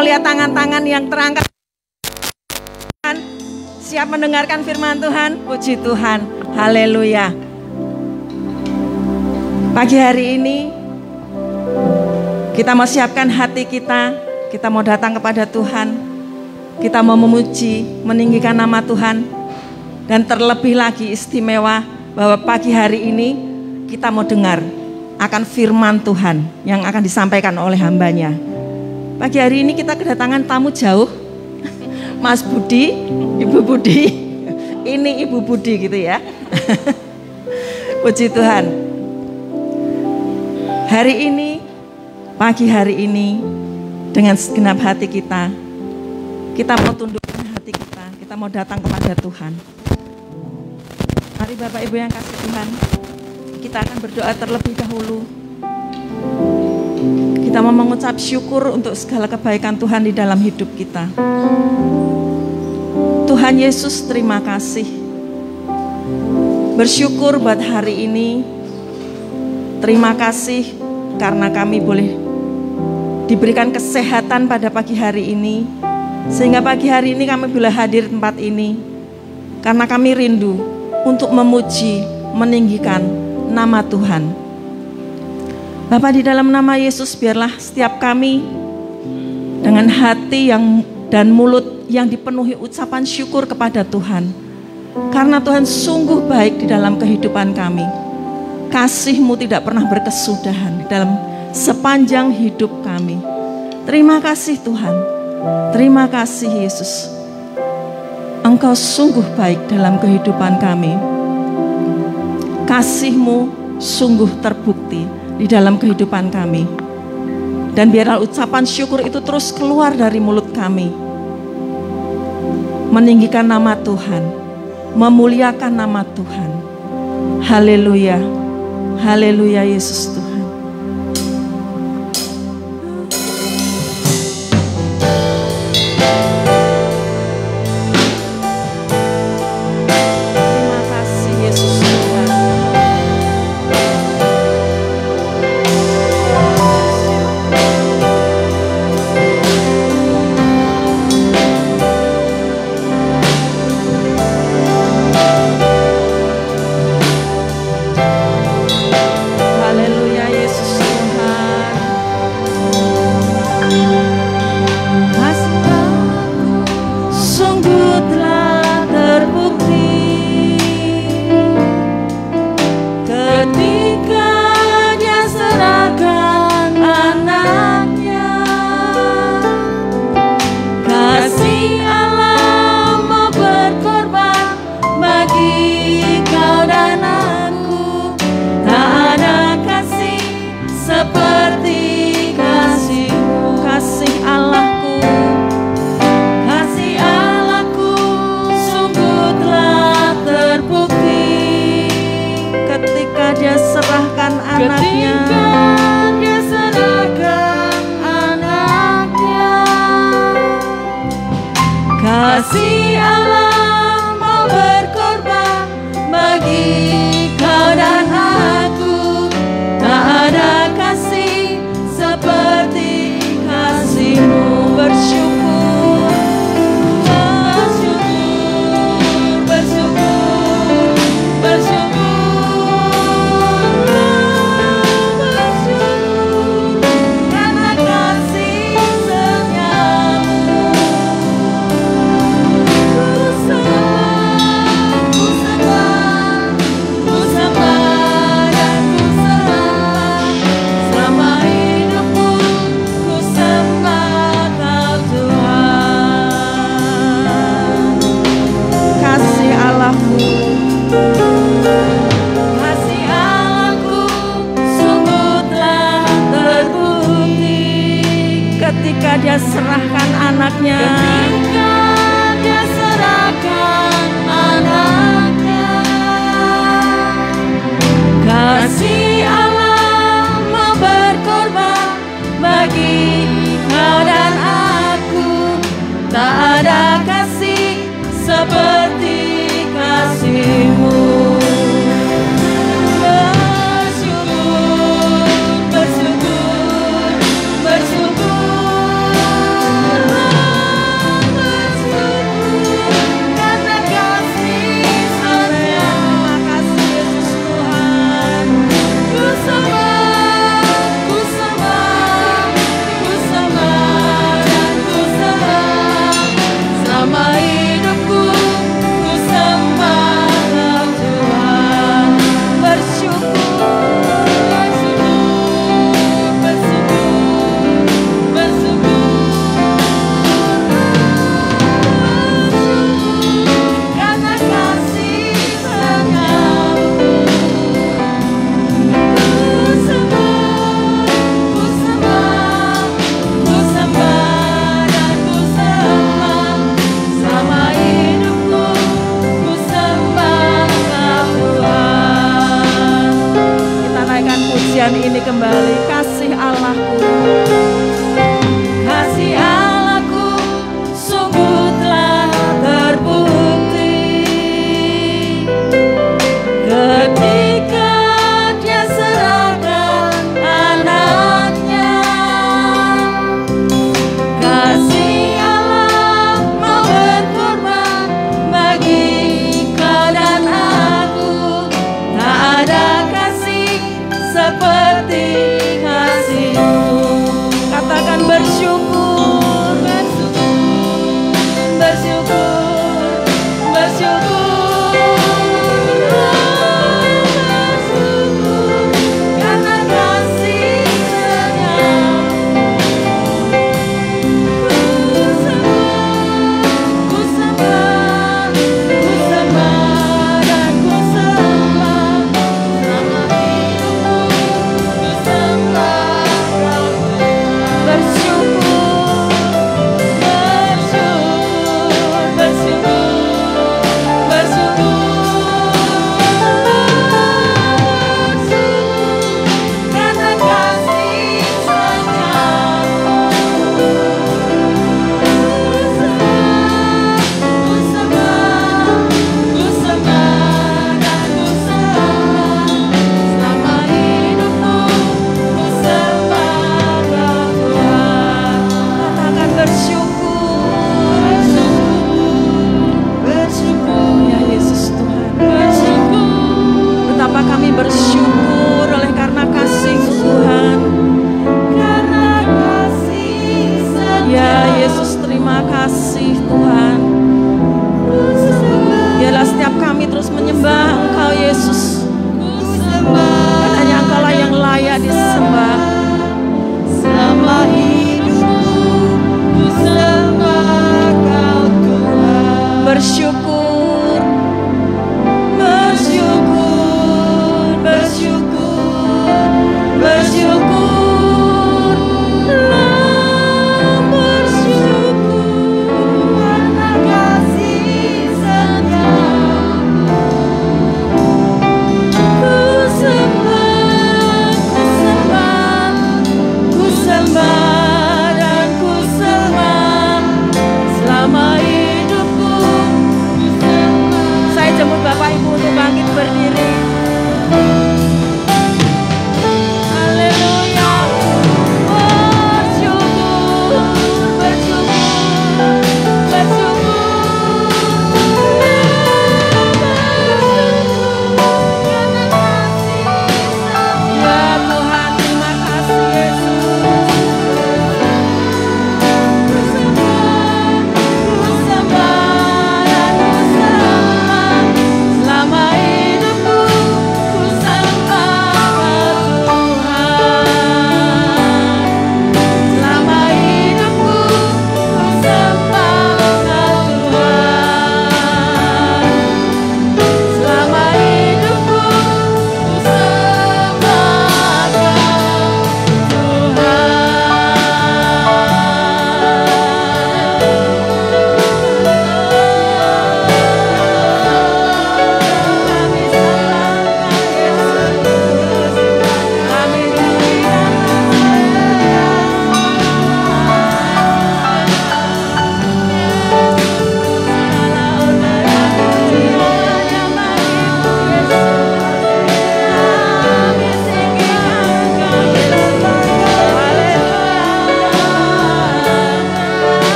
mau lihat tangan-tangan yang terangkat. Siap mendengarkan firman Tuhan? Puji Tuhan. Haleluya. Pagi hari ini kita mau siapkan hati kita. Kita mau datang kepada Tuhan. Kita mau memuji, meninggikan nama Tuhan. Dan terlebih lagi istimewa bahwa pagi hari ini kita mau dengar akan firman Tuhan yang akan disampaikan oleh hambanya. Pagi hari ini kita kedatangan tamu jauh. Mas Budi, Ibu Budi, ini Ibu Budi gitu ya. Puji Tuhan. Hari ini, pagi hari ini, dengan segenap hati kita mau tundukkan hati kita mau datang kepada Tuhan. Mari Bapak Ibu yang kasih Tuhan, kita akan berdoa terlebih dahulu. Kita mau mengucap syukur untuk segala kebaikan Tuhan di dalam hidup kita. Tuhan Yesus, terima kasih. Bersyukur buat hari ini. Terima kasih karena kami boleh diberikan kesehatan pada pagi hari ini. Sehingga pagi hari ini kami boleh hadir di tempat ini. Karena kami rindu untuk memuji, meninggikan nama Tuhan. Bapa, di dalam nama Yesus biarlah setiap kami dengan hati dan mulut yang dipenuhi ucapan syukur kepada Tuhan. Karena Tuhan sungguh baik di dalam kehidupan kami. Kasih-Mu tidak pernah berkesudahan dalam sepanjang hidup kami. Terima kasih Tuhan. Terima kasih Yesus. Engkau sungguh baik dalam kehidupan kami. Kasih-Mu sungguh terbukti di dalam kehidupan kami. Dan biarlah ucapan syukur itu terus keluar dari mulut kami. Meninggikan nama Tuhan, memuliakan nama Tuhan. Haleluya, haleluya Yesus Tuhan. Terima kasih Yesus Tuhan. Kasih Allah mau berkorban bagi kau dan aku. Tak ada kasih seperti kasih-Mu. Bersyukur, bersyukur, bersyukur, bersyukur, bersyukur karena kasih setiamu. Ketika Dia serahkan anaknya, ketika Dia serahkan anaknya, kasih Allah mau berkorban bagi kau dan aku. Tak ada kasih seperti kasih-Mu. Bersyukur, bersyukur, bersyukur.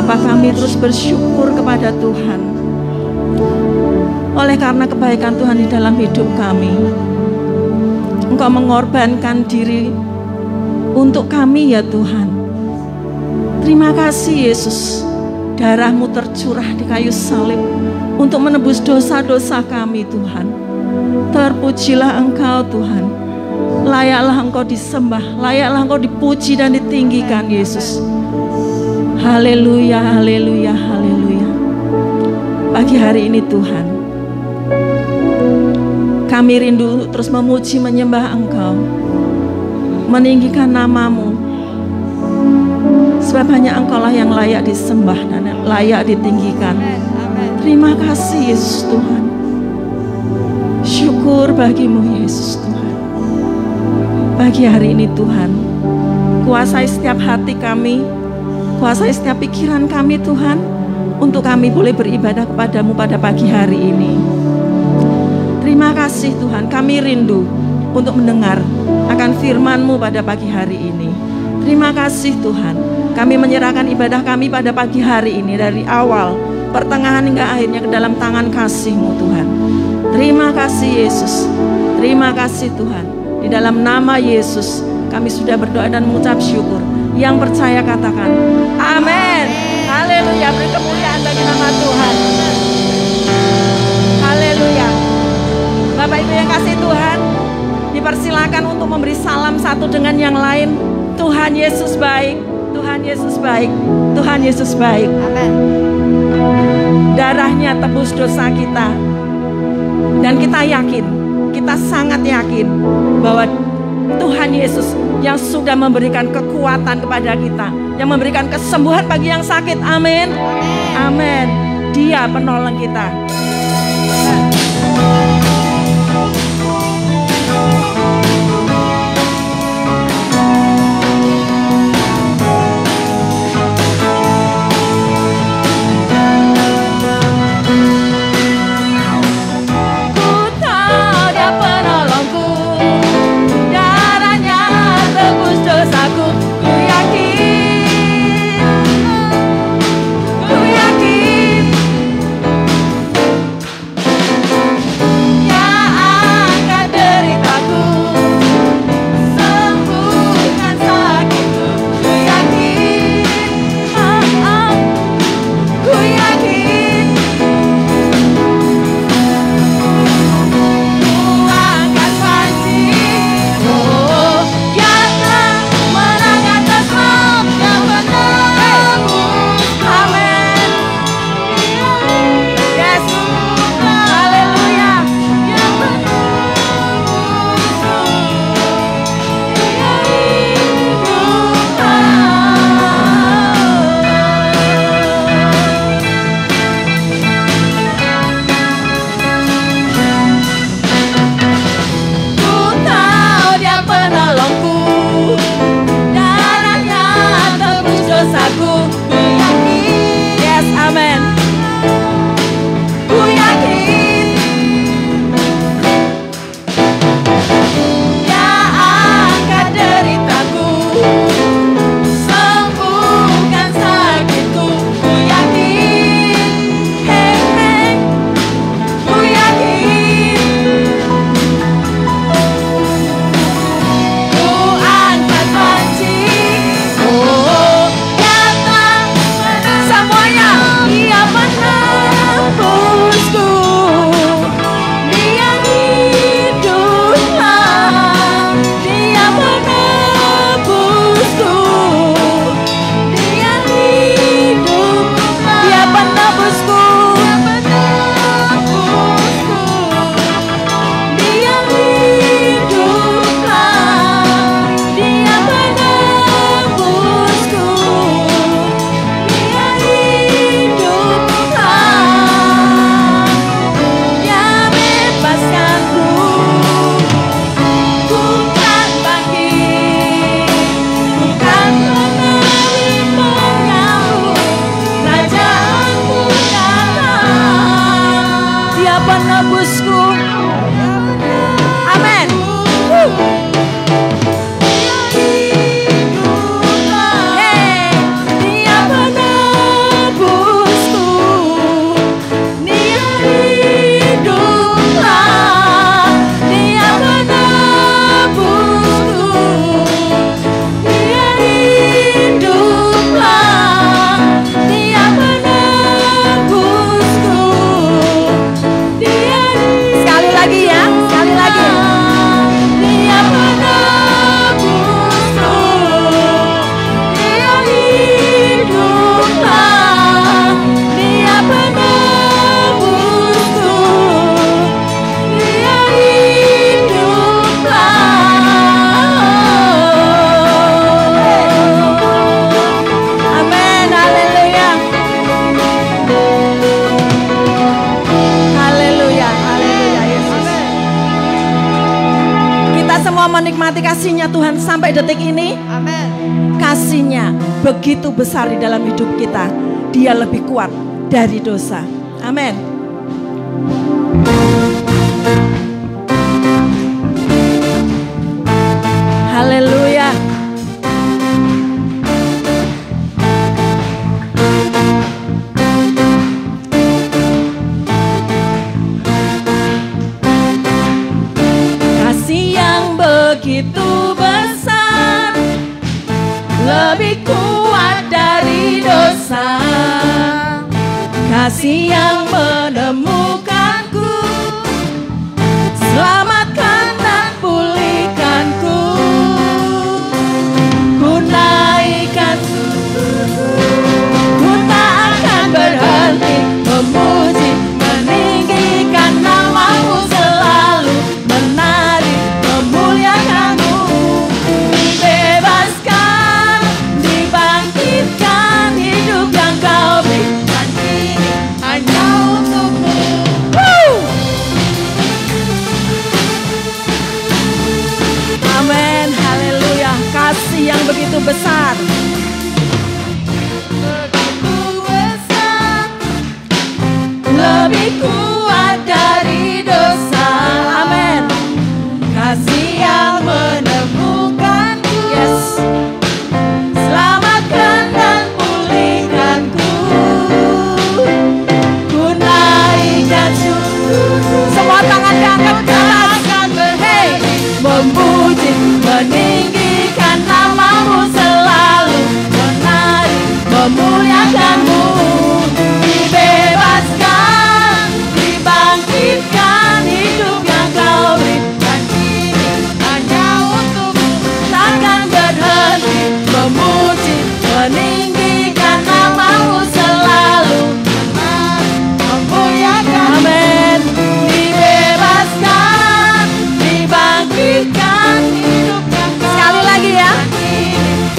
Bapa, kami terus bersyukur kepada Tuhan. Oleh karena kebaikan Tuhan di dalam hidup kami, Engkau mengorbankan diri untuk kami ya Tuhan. Terima kasih Yesus, darah-Mu tercurah di kayu salib untuk menebus dosa-dosa kami Tuhan. Terpujilah Engkau Tuhan. Layaklah Engkau disembah, layaklah Engkau dipuji dan ditinggikan Yesus. Haleluya, haleluya, haleluya. Pagi hari ini Tuhan, kami rindu terus memuji menyembah Engkau, meninggikan nama-Mu, sebab hanya Engkaulah yang layak disembah dan layak ditinggikan. Terima kasih Yesus Tuhan. Syukur bagimu Yesus Tuhan. Pagi hari ini Tuhan, kuasai setiap hati kami, kuasai setiap pikiran kami Tuhan, untuk kami boleh beribadah kepadamu pada pagi hari ini. Terima kasih Tuhan, kami rindu untuk mendengar akan firman-Mu pada pagi hari ini. Terima kasih Tuhan, kami menyerahkan ibadah kami pada pagi hari ini dari awal, pertengahan hingga akhirnya ke dalam tangan kasih-Mu Tuhan. Terima kasih Yesus, terima kasih Tuhan. Di dalam nama Yesus kami sudah berdoa dan mengucap syukur. Yang percaya katakan amin. Haleluya, beri kemuliaan bagi nama Tuhan. Haleluya. Bapak Ibu yang kasih Tuhan, dipersilakan untuk memberi salam satu dengan yang lain. Tuhan Yesus baik, Tuhan Yesus baik, Tuhan Yesus baik. Amin. Darahnya tebus dosa kita. Dan kita yakin, kita sangat yakin bahwa Tuhan Yesus yang sudah memberikan kekuatan kepada kita, yang memberikan kesembuhan bagi yang sakit. Amin. Amin. Dia penolong kita. menikmati kasih-Nya Tuhan sampai detik ini. Amin. Kasih-Nya begitu besar di dalam hidup kita. Dia lebih kuat dari dosa. Amin. Haleluya. Kasih yang begitu besar, lebih kuat dari dosa. Kasih yang menemukanku, selamatkan dan pulihkanku. Ku naikkan, ku tak akan berhenti memuji, meninggikan nama-Mu selalu, menari, memuliakan-Mu. Dibebaskan, dibangkitkan, hidup yang Kau berikan kini hanya untuk-Mu. Amin, haleluya. Kasih yang begitu besar, begitu besar, lebih kuat dari dosa. Amin. Kasih yang menemukanku, yes, selamatkan dan pulihkanku. Ku naikkan, semua tangan diangkat ke atas, hey, memuji, meninggikan nama-Mu selalu, menari, memuliakan-Mu. Dibebaskan, dibangkitkan, hidup yang Kau berikan kini hanya untuk-Mu. Takkan berhenti memuji, meninggikan nama-Mu selalu, menari, memuliakan. Amin. Dibebaskan, dibangkitkan, hidup yang Kau sekali lagi ya,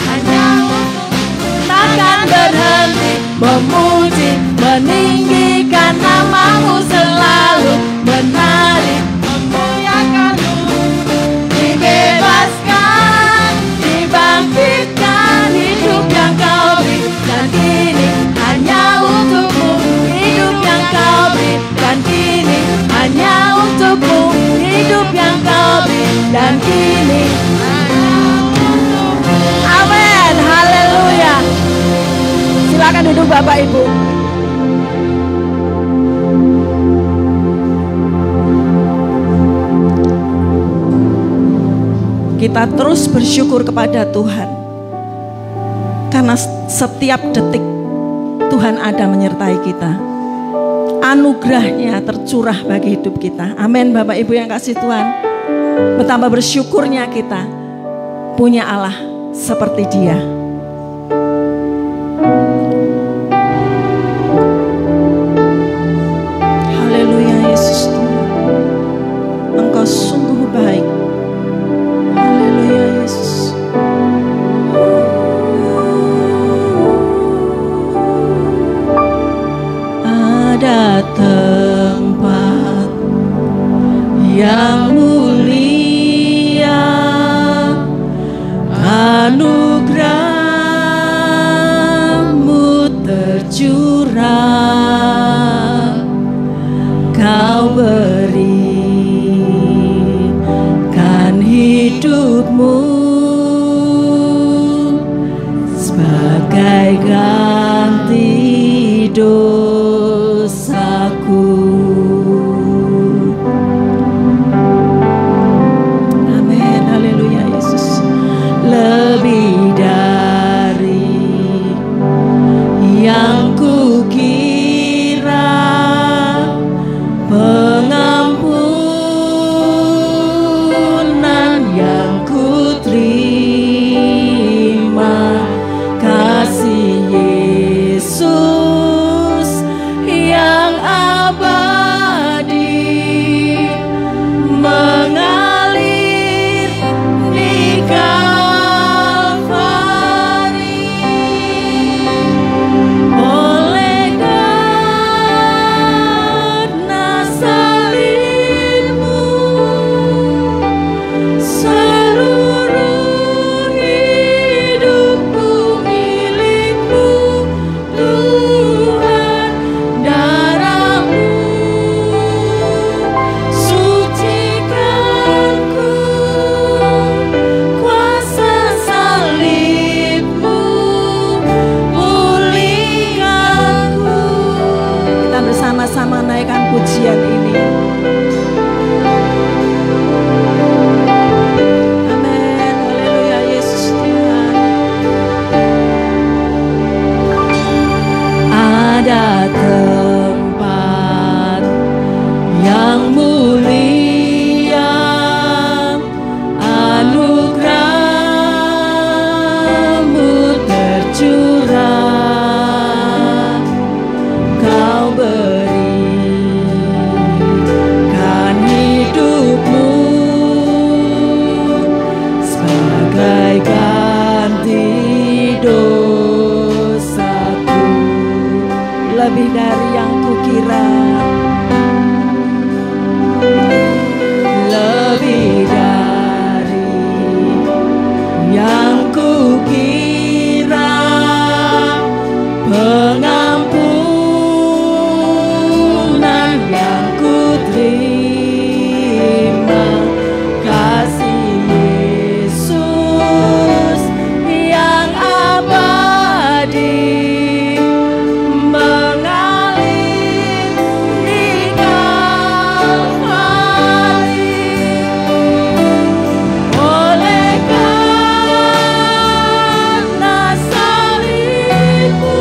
hanya untuk-Mu. Takkan berhenti memuji, meninggikan nama-Mu selalu, menari, memuliakan-Mu. Dibebaskan, dibangkitkan, hidup yang Kau berikan kini hanya untuk-Mu. Hidup yang Kau berikan kini hanya untuk-Mu. Hidup yang Kau berikan kini hanya untuk-Mu. Amin, haleluya. Silakan duduk Bapak Ibu. Kita terus bersyukur kepada Tuhan, karena setiap detik Tuhan ada menyertai kita. Anugerah-Nya tercurah bagi hidup kita. Amin Bapak Ibu yang kasih Tuhan. Betapa bersyukurnya kita punya Allah seperti Dia. Haleluya Yesus Tuhan, Engkau sungguh baik. Haleluya Yesus. Ada tempat yang mulia, anugerah-Mu tercurah, Kau berikan hidup-Mu sebagai ganti dosaku. Amin, haleluya Yesus. Lebih dari yang kukira, pengampunan yang kuterima, kasih Yesus yang abadi. lebih dari yang kukira. Lebih dari yang kukira, pengampunan yang kuterima, kasih Yesus yang abadi mengalir di Kalvari. Oleh karena salibmu,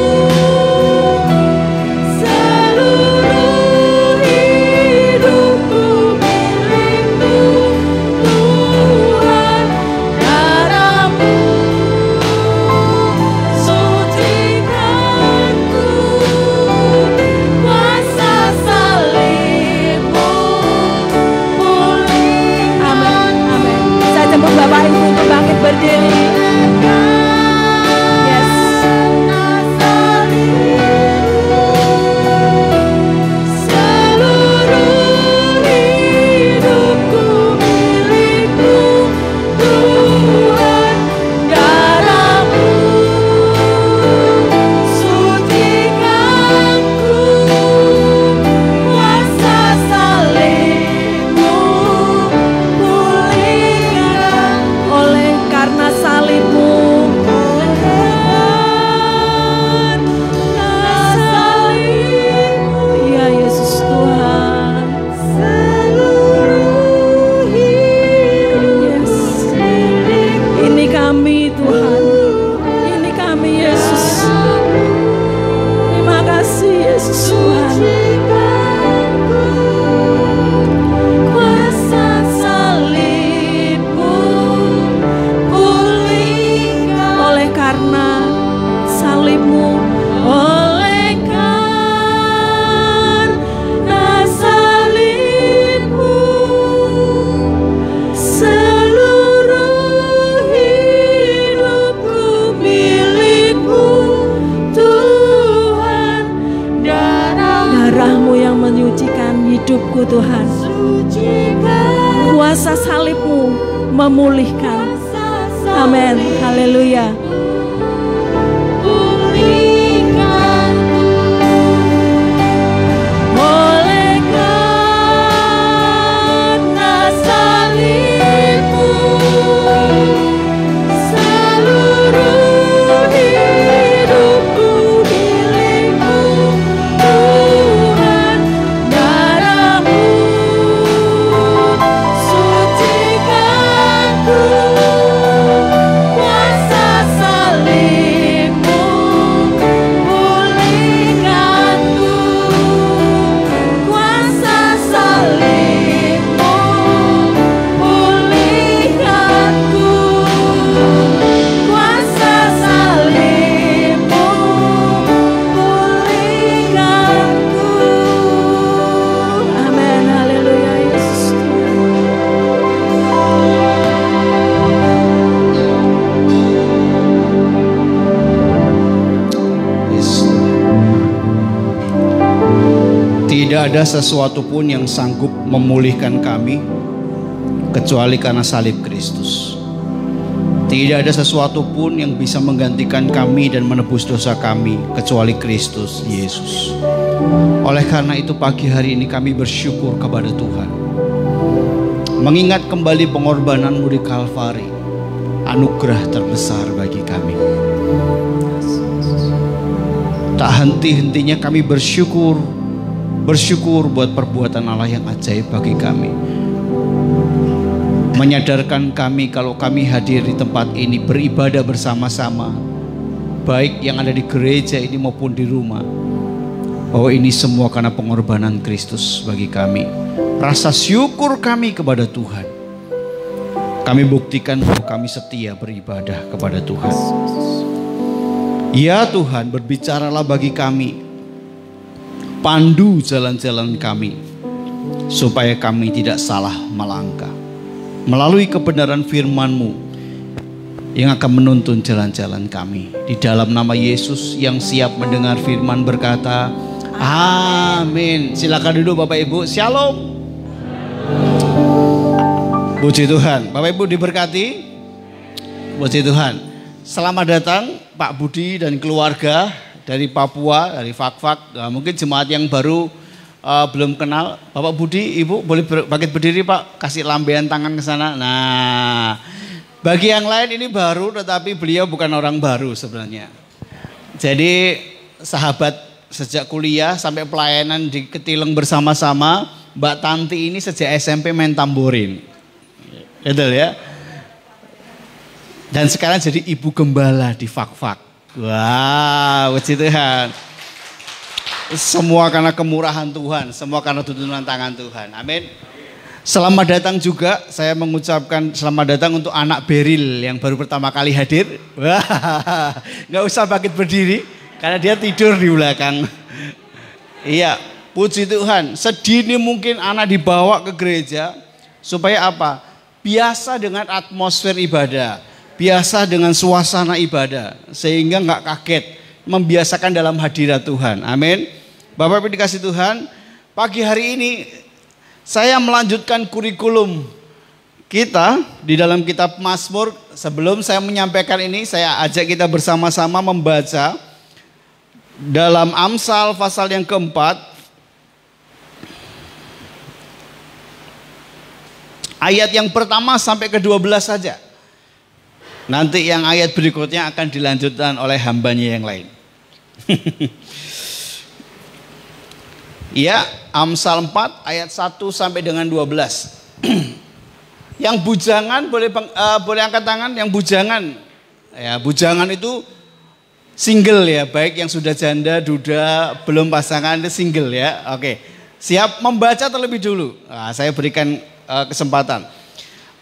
seluruh hidupku milikmu, Tuhan. Darahmu sucikanku, kuasa salibmu pulihkan. Amin, amin. Saya jemput Bapak Ibu untuk bangkit berdiri. Yes. Seluruh hidupku milikmu, Tuhan. Darahmu sucikanku, kuasa salibmu pulihkan. Oleh karena salibmu, ya Yesus Tuhan, seluruh hidup. Yes. Ini kami Tuhan, ini kami Yesus. Terima kasih Yesus Tuhan. Kuasa salibmu pulihkan. Oleh karena salibmu, oleh karena salibmu, seluruh hidupku milikmu, Tuhan. Darahmu yang menyucikan hidupku, Tuhan. Kuasa salibmu memulihkan. Amin. Haleluya. Oleh karena salibmu, seluruh hidupku milikmu, Tuhan. Darahmu sucikanku, kuasa salibmu pulihkanku, kuasa salibmu pulihkanku, kuasa salibmu pulihkanku. Amin. Haleluya Yesus. Tidak ada sesuatu pun yang sanggup memulihkan kami kecuali karena salib Kristus. Tidak ada sesuatu pun yang bisa menggantikan kami dan menebus dosa kami kecuali Kristus Yesus. Oleh karena itu pagi hari ini kami bersyukur kepada Tuhan, mengingat kembali pengorbanan-Mu di Kalvari, anugerah terbesar bagi kami. Tak henti-hentinya kami bersyukur buat perbuatan Allah yang ajaib bagi kami. Menyadarkan kami kalau kami hadir di tempat ini beribadah bersama-sama, baik yang ada di gereja ini maupun di rumah, bahwa ini semua karena pengorbanan Kristus bagi kami. Rasa syukur kami kepada Tuhan, kami buktikan bahwa kami setia beribadah kepada Tuhan. Ya Tuhan, berbicaralah bagi kami, pandu jalan-jalan kami, supaya kami tidak salah melangkah. Melalui kebenaran firman-Mu yang akan menuntun jalan-jalan kami. Di dalam nama Yesus yang siap mendengar firman berkata, Amin. Silakan duduk Bapak Ibu. Shalom. Puji Tuhan. Bapak Ibu diberkati. Puji Tuhan. Selamat datang Pak Budi dan keluarga dari Papua, dari Fak-Fak. Nah, mungkin jemaat yang baru belum kenal. Bapak Budi, Ibu boleh bangkit berdiri Pak. Kasih lambaian tangan ke sana. Nah, bagi yang lain ini baru, tetapi beliau bukan orang baru sebenarnya. Jadi sahabat sejak kuliah sampai pelayanan di Ketileng bersama-sama. Mbak Tanti ini sejak SMP main tamborin. Betul ya. Dan sekarang jadi ibu gembala di Fak-Fak. Wah, puji Tuhan. Semua karena kemurahan Tuhan, semua karena tuntunan tangan Tuhan. Amin. Selamat datang juga, saya mengucapkan selamat datang untuk anak Beril yang baru pertama kali hadir. Wah, nggak usah bangkit berdiri karena dia tidur di belakang. Iya, puji Tuhan. Sedini mungkin anak dibawa ke gereja supaya apa? Biasa dengan atmosfer ibadah, biasa dengan suasana ibadah, sehingga nggak kaget, membiasakan dalam hadirat Tuhan. Amin. Bapak Ibu dikasih Tuhan, pagi hari ini saya melanjutkan kurikulum kita di dalam kitab Mazmur. Sebelum saya menyampaikan ini, saya ajak kita bersama-sama membaca dalam Amsal pasal yang keempat, ayat yang pertama sampai ke-12 saja. Nanti yang ayat berikutnya akan dilanjutkan oleh hambanya yang lain. Ya, Amsal 4 ayat 1 sampai dengan 12. Yang bujangan boleh angkat tangan. Yang bujangan, ya bujangan itu single ya, baik yang sudah janda, duda, belum pasangan itu single ya. Oke, siap membaca terlebih dulu. Nah, saya berikan kesempatan.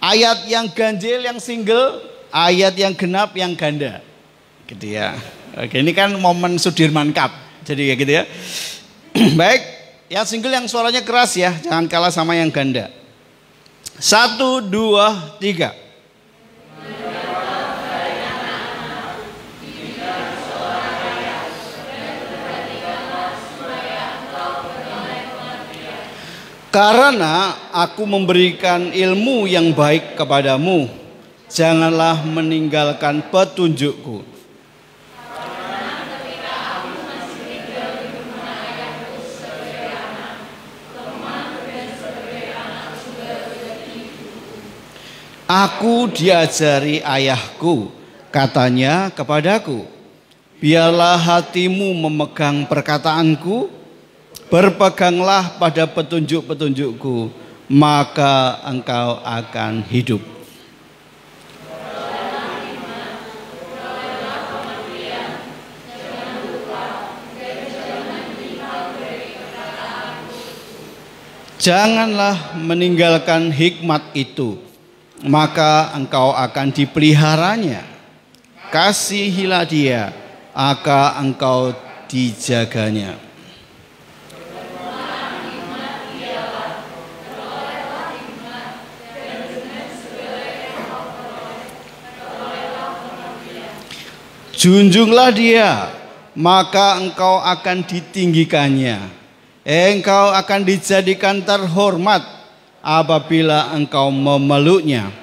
Ayat yang ganjil yang single, ayat yang genap yang ganda. Gitu ya. Oke, ini kan momen Sudirman Cup. Jadi kayak gitu ya. Baik, yang single yang suaranya keras ya, jangan kalah sama yang ganda. 1, 2, 3. Karena aku memberikan ilmu yang baik kepadamu, janganlah meninggalkan petunjukku. Aku diajari ayahku, katanya kepadaku, biarlah hatimu memegang perkataanku, berpeganglah pada petunjuk-petunjukku, maka engkau akan hidup. Janganlah meninggalkan hikmat itu, maka engkau akan dipeliharanya. Kasihilah dia, maka engkau dijaganya. Junjunglah dia, maka engkau akan ditinggikannya. Engkau akan dijadikan terhormat apabila engkau memeluknya.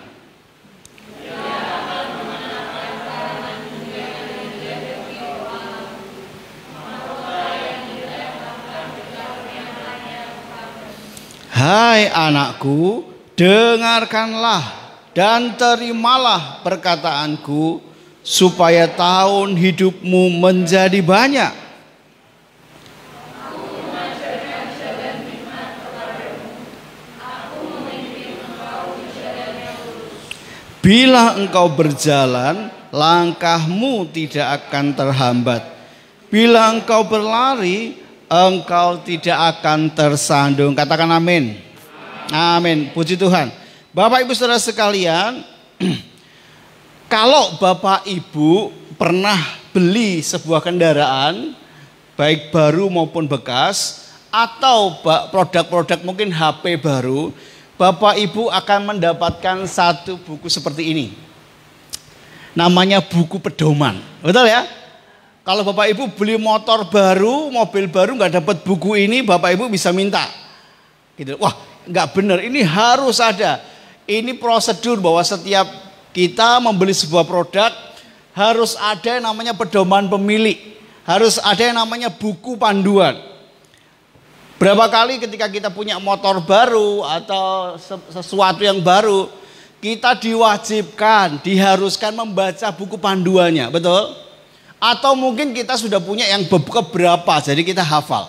Hai anakku, dengarkanlah dan terimalah perkataanku, supaya tahun hidupmu menjadi banyak. Bila engkau berjalan, langkahmu tidak akan terhambat. Bila engkau berlari, engkau tidak akan tersandung. Katakan amin. Amin. Puji Tuhan. Bapak Ibu Saudara sekalian, kalau Bapak Ibu pernah beli sebuah kendaraan, baik baru maupun bekas, atau produk-produk mungkin HP baru, Bapak Ibu akan mendapatkan satu buku seperti ini. Namanya buku pedoman. Betul ya? Kalau Bapak Ibu beli motor baru, mobil baru nggak dapat buku ini, Bapak Ibu bisa minta. Gitu. Wah, nggak benar. Ini harus ada. Ini prosedur bahwa setiap kita membeli sebuah produk harus ada yang namanya pedoman pemilik, harus ada yang namanya buku panduan. Berapa kali ketika kita punya motor baru atau sesuatu yang baru, kita diwajibkan, diharuskan membaca buku panduannya, betul? Atau mungkin kita sudah punya yang beberapa, jadi kita hafal.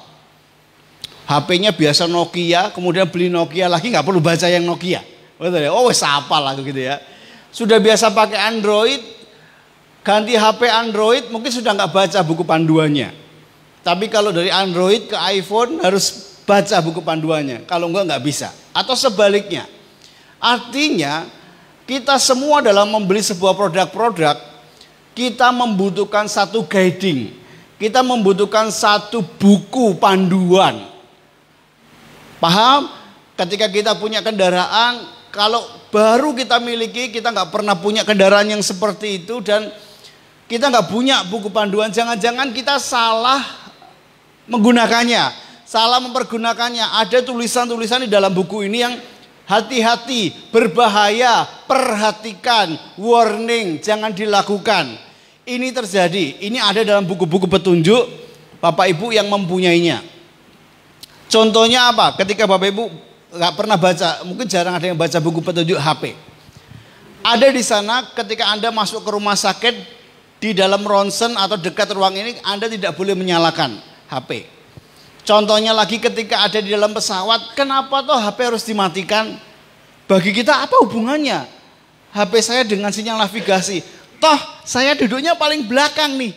HP-nya biasa Nokia, kemudian beli Nokia lagi, nggak perlu baca yang Nokia, betul ya? Oh, wes hafal lah gitu ya. Sudah biasa pakai Android, ganti HP Android, mungkin sudah nggak baca buku panduannya. Tapi kalau dari Android ke iPhone harus baca buku panduannya, kalau nggak bisa. Atau sebaliknya. Artinya kita semua dalam membeli sebuah produk-produk, kita membutuhkan satu guiding, kita membutuhkan satu buku panduan. Paham? Ketika kita punya kendaraan, kalau baru kita miliki, kita nggak pernah punya kendaraan yang seperti itu dan kita nggak punya buku panduan, jangan-jangan kita salah menggunakannya, salah mempergunakannya. Ada tulisan-tulisan di dalam buku ini yang hati-hati, berbahaya, perhatikan, warning, jangan dilakukan. Ini terjadi, ini ada dalam buku-buku petunjuk Bapak Ibu yang mempunyainya. Contohnya apa? Ketika Bapak Ibu nggak pernah baca, mungkin jarang ada yang baca buku petunjuk HP. Ada di sana ketika Anda masuk ke rumah sakit, di dalam ronsen atau dekat ruang ini Anda tidak boleh menyalakan HP. Contohnya lagi ketika ada di dalam pesawat, kenapa toh HP harus dimatikan? Bagi kita apa hubungannya HP saya dengan sinyal navigasi? Toh saya duduknya paling belakang nih,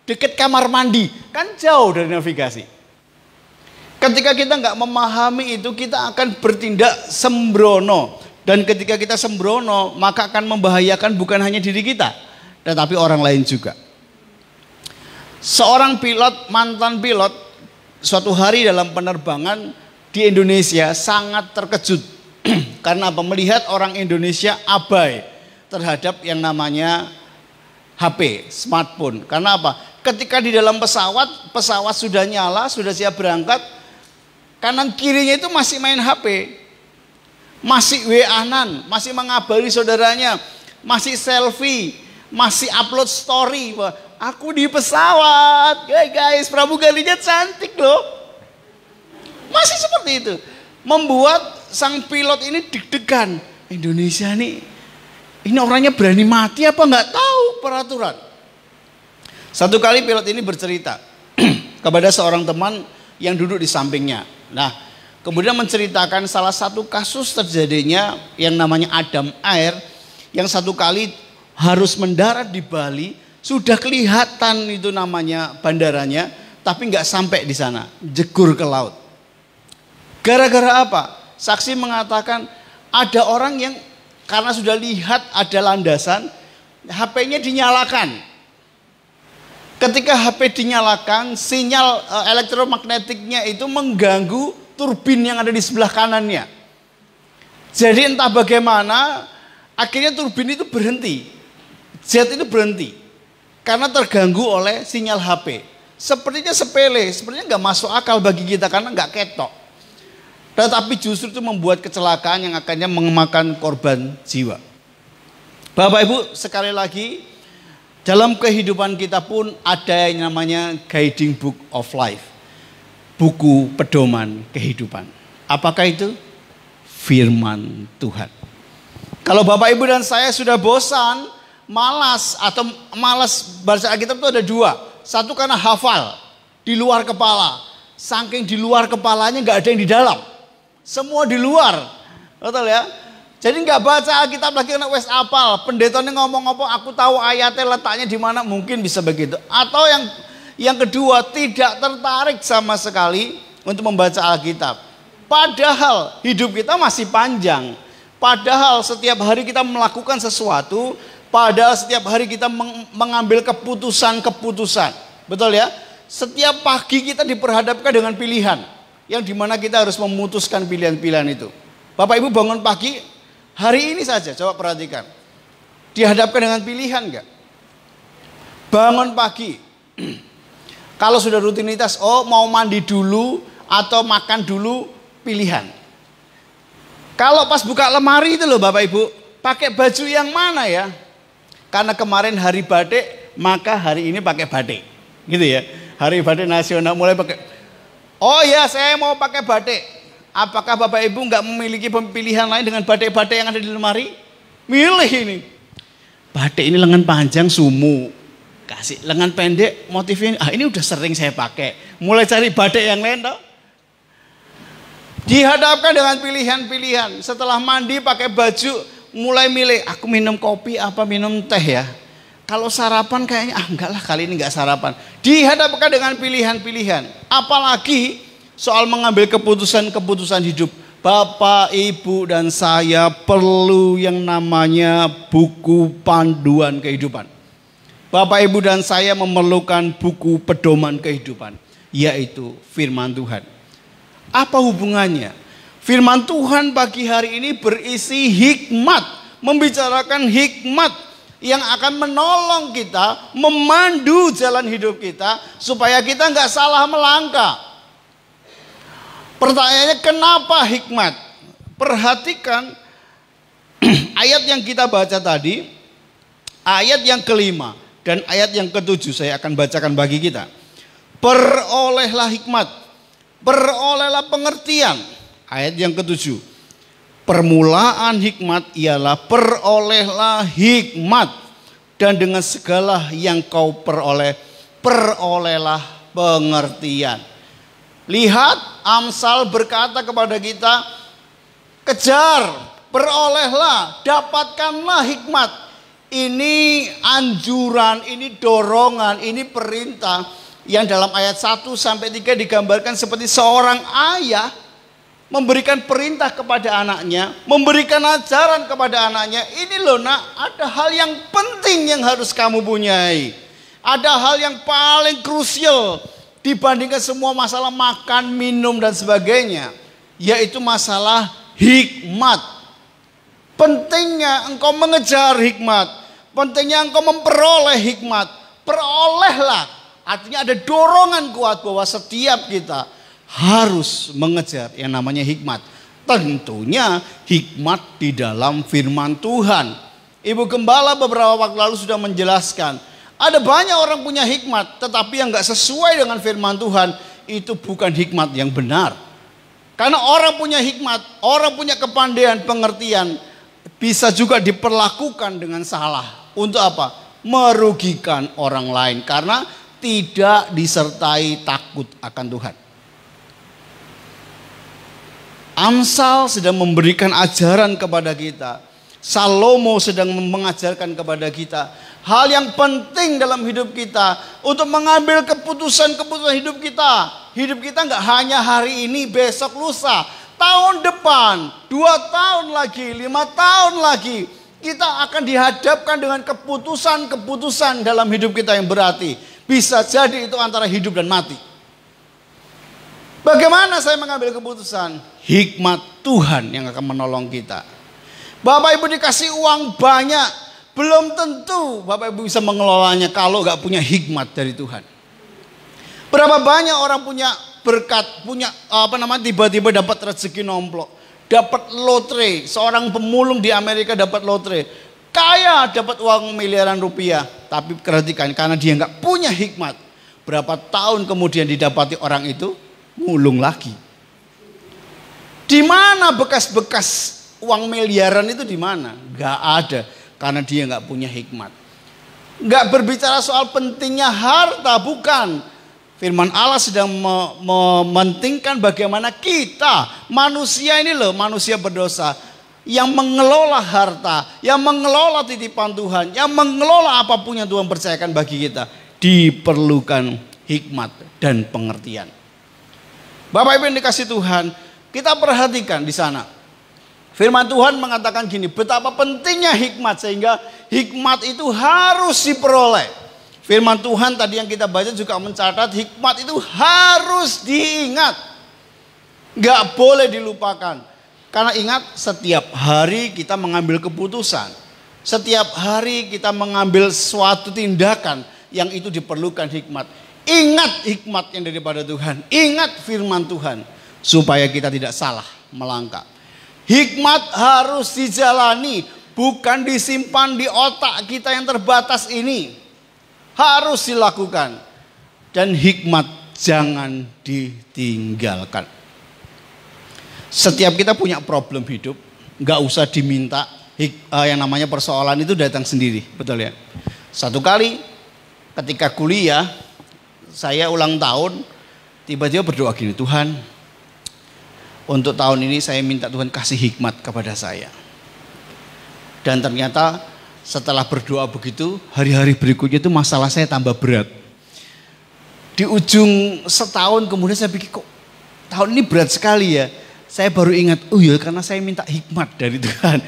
dekat kamar mandi, kan jauh dari navigasi. Ketika kita nggak memahami itu, kita akan bertindak sembrono. Dan ketika kita sembrono, maka akan membahayakan bukan hanya diri kita, tetapi orang lain juga. Seorang pilot, mantan pilot, suatu hari dalam penerbangan di Indonesia sangat terkejut. Karena apa? Melihat orang Indonesia abai terhadap yang namanya HP, smartphone. Karena apa? Ketika di dalam pesawat sudah nyala, sudah siap berangkat, kanan kirinya itu masih main HP, masih WA-an, masih mengabari saudaranya, masih selfie, masih upload story. Wah, aku di pesawat, guys, pramugarinya cantik loh. Masih seperti itu, membuat sang pilot ini deg-degan. Indonesia nih, ini orangnya berani mati apa nggak tahu peraturan. Satu kali pilot ini bercerita kepada seorang teman yang duduk di sampingnya. Nah, kemudian menceritakan salah satu kasus terjadinya yang namanya Adam Air, yang satu kali harus mendarat di Bali, sudah kelihatan itu namanya bandaranya, tapi nggak sampai di sana, jegur ke laut. Gara-gara apa? Saksi mengatakan ada orang yang karena sudah lihat ada landasan, HP-nya dinyalakan. Ketika HP dinyalakan, sinyal elektromagnetiknya itu mengganggu turbin yang ada di sebelah kanannya. Jadi entah bagaimana, akhirnya turbin itu berhenti. Jet itu berhenti. Karena terganggu oleh sinyal HP. Sepertinya sepele, sepertinya nggak masuk akal bagi kita karena nggak ketok. Tetapi justru itu membuat kecelakaan yang akhirnya memakan korban jiwa. Bapak Ibu, sekali lagi, dalam kehidupan kita pun ada yang namanya guiding book of life. Buku pedoman kehidupan. Apakah itu? Firman Tuhan. Kalau Bapak Ibu dan saya sudah bosan, malas baca Alkitab itu ada dua. Satu karena hafal, di luar kepala. Saking di luar kepalanya nggak ada yang di dalam. Semua di luar, betul ya? Jadi nggak baca Alkitab lagi karena wes apal. Pendetanya ngomong apa, aku tahu ayatnya letaknya di mana, mungkin bisa begitu. Atau yang kedua, tidak tertarik sama sekali untuk membaca Alkitab. Padahal hidup kita masih panjang. Padahal setiap hari kita melakukan sesuatu. Padahal setiap hari kita mengambil keputusan-keputusan. Betul ya? Setiap pagi kita diperhadapkan dengan pilihan. Yang dimana kita harus memutuskan pilihan-pilihan itu. Bapak Ibu bangun pagi, hari ini saja coba perhatikan. Dihadapkan dengan pilihan enggak? Bangun pagi, Kalau sudah rutinitas, mau mandi dulu atau makan dulu, pilihan. Kalau pas buka lemari itu loh Bapak Ibu, pakai baju yang mana ya? Karena kemarin hari batik, maka hari ini pakai batik. Gitu ya. Hari batik nasional mulai pakai. Oh ya, saya mau pakai batik. Apakah Bapak Ibu nggak memiliki pilihan lain dengan batik-batik yang ada di lemari? Milih ini. Batik ini lengan panjang sumu. Kasih lengan pendek motifnya. Ini udah sering saya pakai. Mulai cari batik yang lain toh. Dihadapkan dengan pilihan-pilihan. Setelah mandi pakai baju, mulai milih. Aku minum kopi apa minum teh ya. Kalau sarapan kayaknya enggak lah, kali ini enggak sarapan. Dihadapkan dengan pilihan-pilihan. Apalagi soal mengambil keputusan-keputusan hidup. Bapak, Ibu dan saya perlu yang namanya buku panduan kehidupan. Bapak, Ibu dan saya memerlukan buku pedoman kehidupan, yaitu firman Tuhan. Apa hubungannya? Firman Tuhan pagi hari ini berisi hikmat, membicarakan hikmat yang akan menolong kita, memandu jalan hidup kita supaya kita nggak salah melangkah. Pertanyaannya, kenapa hikmat? Perhatikan ayat yang kita baca tadi, ayat yang kelima dan ayat yang ketujuh saya akan bacakan bagi kita. Perolehlah hikmat, perolehlah pengertian. Ayat yang ketujuh. Permulaan hikmat ialah perolehlah hikmat, dan dengan segala yang kau peroleh, perolehlah pengertian. Lihat, Amsal berkata kepada kita, kejar, perolehlah, dapatkanlah hikmat. Ini anjuran, ini dorongan, ini perintah yang dalam ayat 1 sampai 3 digambarkan seperti seorang ayah memberikan perintah kepada anaknya, memberikan ajaran kepada anaknya. Ini loh nak, ada hal yang penting yang harus kamu punyai. Ada hal yang paling krusial dibandingkan semua masalah makan, minum dan sebagainya, yaitu masalah hikmat. Pentingnya engkau mengejar hikmat, pentingnya engkau memperoleh hikmat. Perolehlah, artinya ada dorongan kuat bahwa setiap kita harus mengejar yang namanya hikmat. Tentunya hikmat di dalam firman Tuhan. Ibu Gembala beberapa waktu lalu sudah menjelaskan, ada banyak orang punya hikmat, tetapi yang gak sesuai dengan firman Tuhan, itu bukan hikmat yang benar. Karena orang punya hikmat, orang punya kepandaian, pengertian, bisa juga diperlakukan dengan salah. Untuk apa? Merugikan orang lain, karena tidak disertai takut akan Tuhan. Amsal sedang memberikan ajaran kepada kita. Salomo sedang mengajarkan kepada kita hal yang penting dalam hidup kita untuk mengambil keputusan-keputusan hidup kita. Hidup kita nggak hanya hari ini, besok, lusa, tahun depan, 2 tahun lagi, 5 tahun lagi, kita akan dihadapkan dengan keputusan-keputusan dalam hidup kita yang berarti. Bisa jadi itu antara hidup dan mati. Bagaimana saya mengambil keputusan? Hikmat Tuhan yang akan menolong kita. Bapak Ibu dikasih uang banyak, belum tentu Bapak Ibu bisa mengelolanya kalau gak punya hikmat dari Tuhan. Berapa banyak orang punya berkat, punya tiba-tiba dapat rezeki nomplok, dapat lotre. Seorang pemulung di Amerika dapat lotre, kaya, dapat uang miliaran rupiah. Tapi perhatikan, karena dia gak punya hikmat, berapa tahun kemudian didapati orang itu mulung lagi. Di mana bekas-bekas uang miliaran itu di mana? Gak ada, karena dia gak punya hikmat. Gak berbicara soal pentingnya harta, bukan. Firman Allah sedang mementingkan bagaimana kita, manusia ini loh, manusia berdosa, yang mengelola harta, yang mengelola titipan Tuhan, yang mengelola apapun yang Tuhan percayakan bagi kita, diperlukan hikmat dan pengertian. Bapak Ibu yang dikasih Tuhan, kita perhatikan di sana. Firman Tuhan mengatakan gini, betapa pentingnya hikmat, sehingga hikmat itu harus diperoleh. Firman Tuhan tadi yang kita baca juga mencatat, hikmat itu harus diingat, gak boleh dilupakan. Karena ingat, setiap hari kita mengambil keputusan, setiap hari kita mengambil suatu tindakan yang itu diperlukan hikmat. Ingat hikmat yang daripada Tuhan. Ingat firman Tuhan. Supaya kita tidak salah melangkah. Hikmat harus dijalani. Bukan disimpan di otak kita yang terbatas ini. Harus dilakukan. Dan hikmat jangan ditinggalkan. Setiap kita punya problem hidup. Gak usah diminta. Yang namanya persoalan itu datang sendiri. Betul ya? Satu kali ketika kuliah. Saya ulang tahun. Tiba-tiba berdoa gini. Tuhan, untuk tahun ini saya minta Tuhan kasih hikmat kepada saya. Dan ternyata setelah berdoa begitu, hari-hari berikutnya itu masalah saya tambah berat. Di ujung setahun kemudian saya pikir kok tahun ini berat sekali ya. Saya baru ingat, oh ya karena saya minta hikmat dari Tuhan.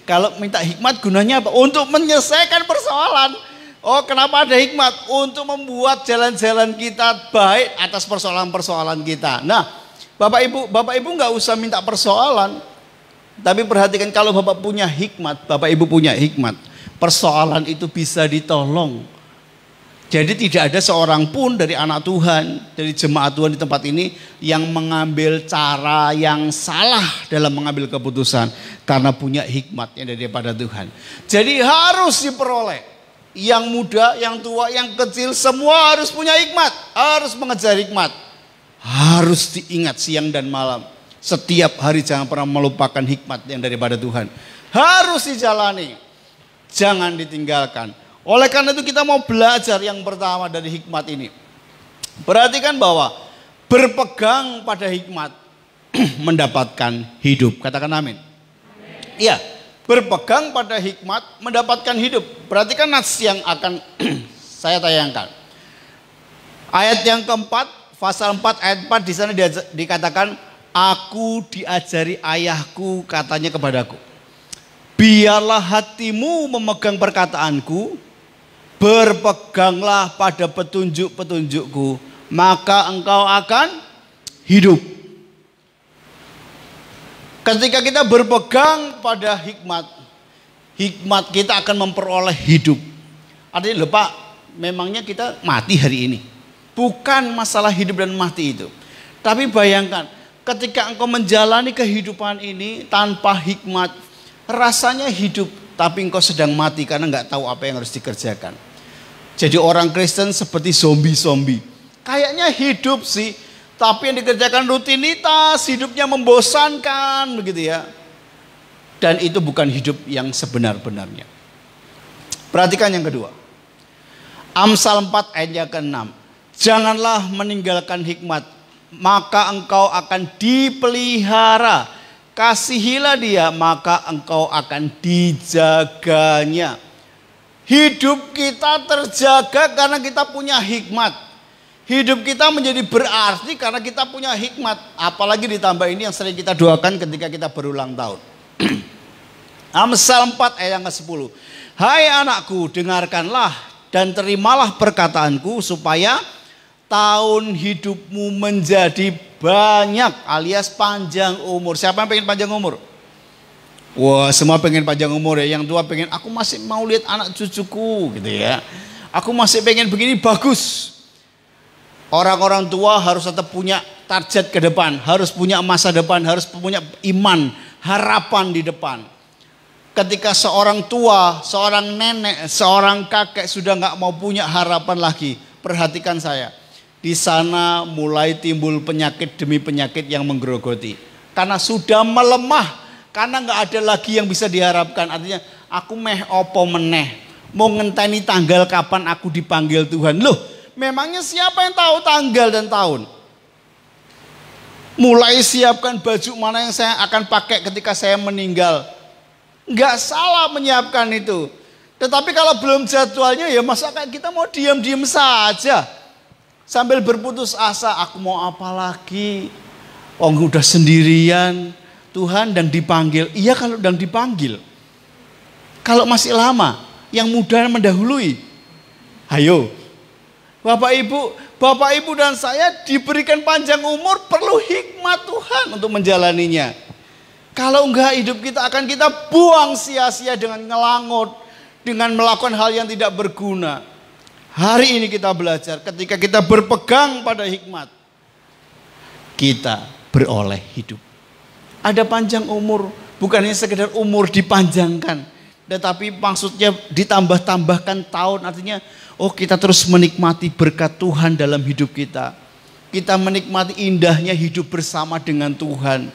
Kalau minta hikmat gunanya apa? Untuk menyelesaikan persoalan. Oh kenapa ada hikmat? Untuk membuat jalan-jalan kita baik atas persoalan-persoalan kita. Nah, Bapak Ibu nggak usah minta persoalan, tapi perhatikan kalau Bapak punya hikmat, Bapak Ibu punya hikmat, persoalan itu bisa ditolong. Jadi tidak ada seorang pun dari anak Tuhan, dari jemaat Tuhan di tempat ini yang mengambil cara yang salah dalam mengambil keputusan karena punya hikmat yang daripada Tuhan. Jadi harus diperoleh. Yang muda, yang tua, yang kecil semua harus punya hikmat, harus mengejar hikmat. Harus diingat siang dan malam. Setiap hari jangan pernah melupakan hikmat yang daripada Tuhan. Harus dijalani. Jangan ditinggalkan. Oleh karena itu kita mau belajar yang pertama dari hikmat ini. Perhatikan bahwa berpegang pada hikmat mendapatkan hidup. Katakan amin. Iya, berpegang pada hikmat mendapatkan hidup. Perhatikan nas yang akan saya tayangkan. Ayat yang keempat. Pasal 4 ayat 4 di sana dikatakan, aku diajari ayahku katanya kepadaku. Biarlah hatimu memegang perkataanku, berpeganglah pada petunjuk-petunjukku, maka engkau akan hidup. Ketika kita berpegang pada hikmat, hikmat kita akan memperoleh hidup. Artinya, Pak, memangnya kita mati hari ini. Bukan masalah hidup dan mati itu. Tapi bayangkan, ketika engkau menjalani kehidupan ini tanpa hikmat, rasanya hidup, tapi engkau sedang mati karena nggak tahu apa yang harus dikerjakan. Jadi orang Kristen seperti zombie-zombie. Kayaknya hidup sih, tapi yang dikerjakan rutinitas, hidupnya membosankan begitu ya. Dan itu bukan hidup yang sebenar-benarnya. Perhatikan yang kedua. Amsal 4 ayat yang ke-6. Janganlah meninggalkan hikmat, maka engkau akan dipelihara. Kasihilah dia, maka engkau akan dijaganya. Hidup kita terjaga karena kita punya hikmat. Hidup kita menjadi berarti karena kita punya hikmat. Apalagi ditambah ini yang sering kita doakan ketika kita berulang tahun. Amsal 4 ayat yang ke-10. Hai anakku, dengarkanlah dan terimalah perkataanku supaya tahun hidupmu menjadi banyak alias panjang umur. Siapa yang pengen panjang umur? Wah, semua pengen panjang umur ya. Yang tua pengen, aku masih mau lihat anak cucuku gitu ya. Aku masih pengen begini, bagus. Orang-orang tua harus tetap punya target ke depan, harus punya masa depan, harus punya iman, harapan di depan. Ketika seorang tua, seorang nenek, seorang kakek sudah nggak mau punya harapan lagi, perhatikan saya. Di sana mulai timbul penyakit demi penyakit yang menggerogoti. Karena sudah melemah. Karena nggak ada lagi yang bisa diharapkan. Artinya aku meh opo meneh. Mau ngenteni tanggal kapan aku dipanggil Tuhan. Loh, memangnya siapa yang tahu tanggal dan tahun? Mulai siapkan baju mana yang saya akan pakai ketika saya meninggal. Nggak salah menyiapkan itu. Tetapi kalau belum jadwalnya ya masa kita mau diam-diam saja. Sambil berputus asa, aku mau apa lagi? Oh udah sendirian, Tuhan dan dipanggil. Iya kalau dan dipanggil. Kalau masih lama, yang muda mendahului. Ayo, Bapak Ibu dan saya diberikan panjang umur, perlu hikmat Tuhan untuk menjalaninya. Kalau enggak hidup kita akan kita buang sia-sia dengan ngelangut, dengan melakukan hal yang tidak berguna. Hari ini kita belajar ketika kita berpegang pada hikmat, kita beroleh hidup. Ada panjang umur, bukan hanya sekedar umur dipanjangkan, tetapi maksudnya ditambah-tambahkan tahun. Artinya kita terus menikmati berkat Tuhan dalam hidup kita. Kita menikmati indahnya hidup bersama dengan Tuhan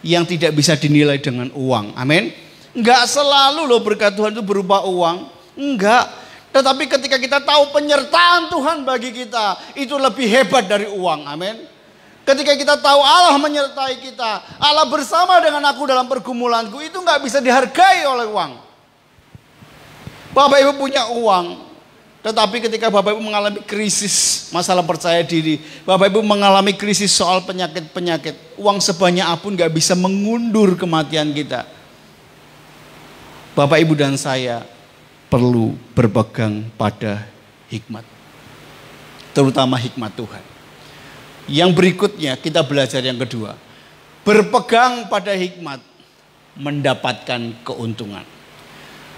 yang tidak bisa dinilai dengan uang. Amin. Enggak selalu loh berkat Tuhan itu berupa uang. Enggak. Tetapi ketika kita tahu penyertaan Tuhan bagi kita, itu lebih hebat dari uang. Amin. Ketika kita tahu Allah menyertai kita, Allah bersama dengan aku dalam pergumulanku, itu nggak bisa dihargai oleh uang. Bapak Ibu punya uang, tetapi ketika Bapak Ibu mengalami krisis masalah percaya diri, Bapak Ibu mengalami krisis soal penyakit-penyakit, uang sebanyak apapun nggak bisa mengundur kematian kita. Bapak Ibu dan saya perlu berpegang pada hikmat, terutama hikmat Tuhan. Yang berikutnya kita belajar yang kedua. Berpegang pada hikmat mendapatkan keuntungan.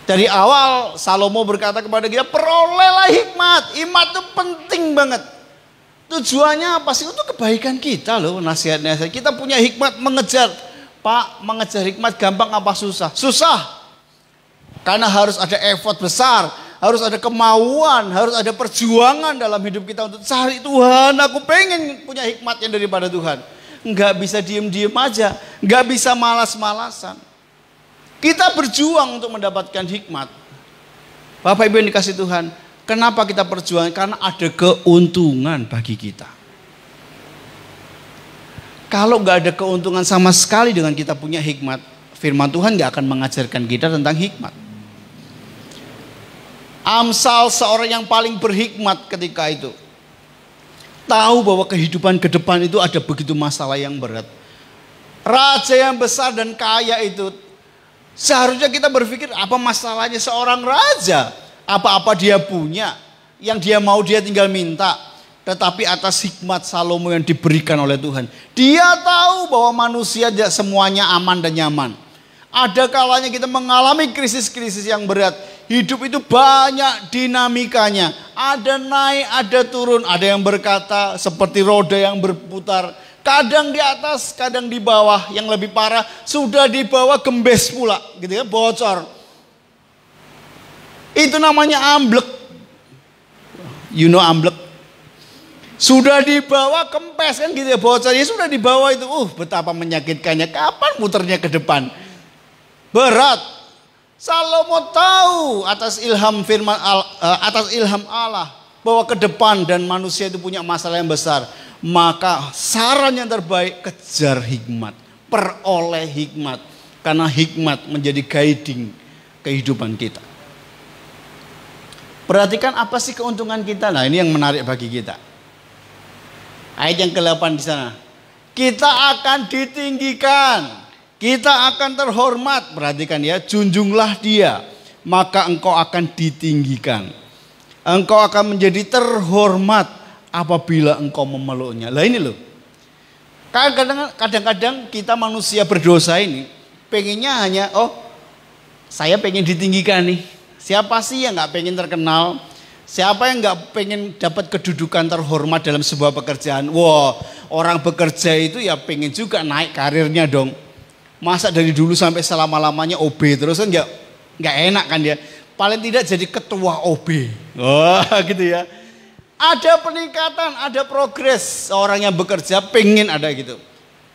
Dari awal Salomo berkata kepada kita, perolehlah hikmat. Hikmat itu penting banget. Tujuannya apa sih? Untuk kebaikan kita loh, nasihat-nasihat. Kita punya hikmat mengejar. Pak, mengejar hikmat gampang apa susah? Susah. Karena harus ada effort besar. Harus ada kemauan, harus ada perjuangan dalam hidup kita untuk cari Tuhan. Aku pengen punya hikmat yang daripada Tuhan. Enggak bisa diem-diem aja, enggak bisa malas-malasan. Kita berjuang untuk mendapatkan hikmat. Bapak Ibu yang dikasih Tuhan, kenapa kita berjuang? Karena ada keuntungan bagi kita. Kalau enggak ada keuntungan sama sekali dengan kita punya hikmat, firman Tuhan enggak akan mengajarkan kita tentang hikmat. Amsal seorang yang paling berhikmat ketika itu tahu bahwa kehidupan ke depan itu ada begitu masalah yang berat. Raja yang besar dan kaya itu, seharusnya kita berpikir apa masalahnya seorang raja? Apa-apa dia punya, yang dia mau dia tinggal minta. Tetapi atas hikmat Salomo yang diberikan oleh Tuhan, dia tahu bahwa manusia tidak semuanya aman dan nyaman. Ada kalanya kita mengalami krisis-krisis yang berat. Hidup itu banyak dinamikanya. Ada naik, ada turun. Ada yang berkata seperti roda yang berputar. Kadang di atas, kadang di bawah. Yang lebih parah, sudah di bawah gembes pula. Gitu ya, bocor. Itu namanya amblek. You know amblek? Sudah di bawah kempes kan gitu ya, bocor. Ya sudah di bawah itu. Betapa menyakitkannya. Kapan muternya ke depan? Berat. Salomo tahu atas ilham Allah bahwa ke depan dan manusia itu punya masalah yang besar. Maka saran yang terbaik, kejar hikmat, peroleh hikmat, karena hikmat menjadi guiding kehidupan kita. Perhatikan apa sih keuntungan kita? Nah, ini yang menarik bagi kita. Ayat yang ke-8 di sana. Kita akan ditinggikan. Kita akan terhormat, perhatikan ya, junjunglah dia, maka engkau akan ditinggikan. Engkau akan menjadi terhormat apabila engkau memeluknya. Lah ini loh, kadang-kadang kita manusia berdosa ini, pengennya hanya, saya pengen ditinggikan nih. Siapa sih yang gak pengen terkenal? Siapa yang gak pengen dapat kedudukan terhormat dalam sebuah pekerjaan? Wah, orang bekerja itu ya pengen juga naik karirnya dong. Masa dari dulu sampai selama-lamanya OB terus kan nggak enak kan ya. Paling tidak jadi ketua OB. Wah gitu ya. Ada peningkatan, ada progres. Orang yang bekerja pengen ada gitu.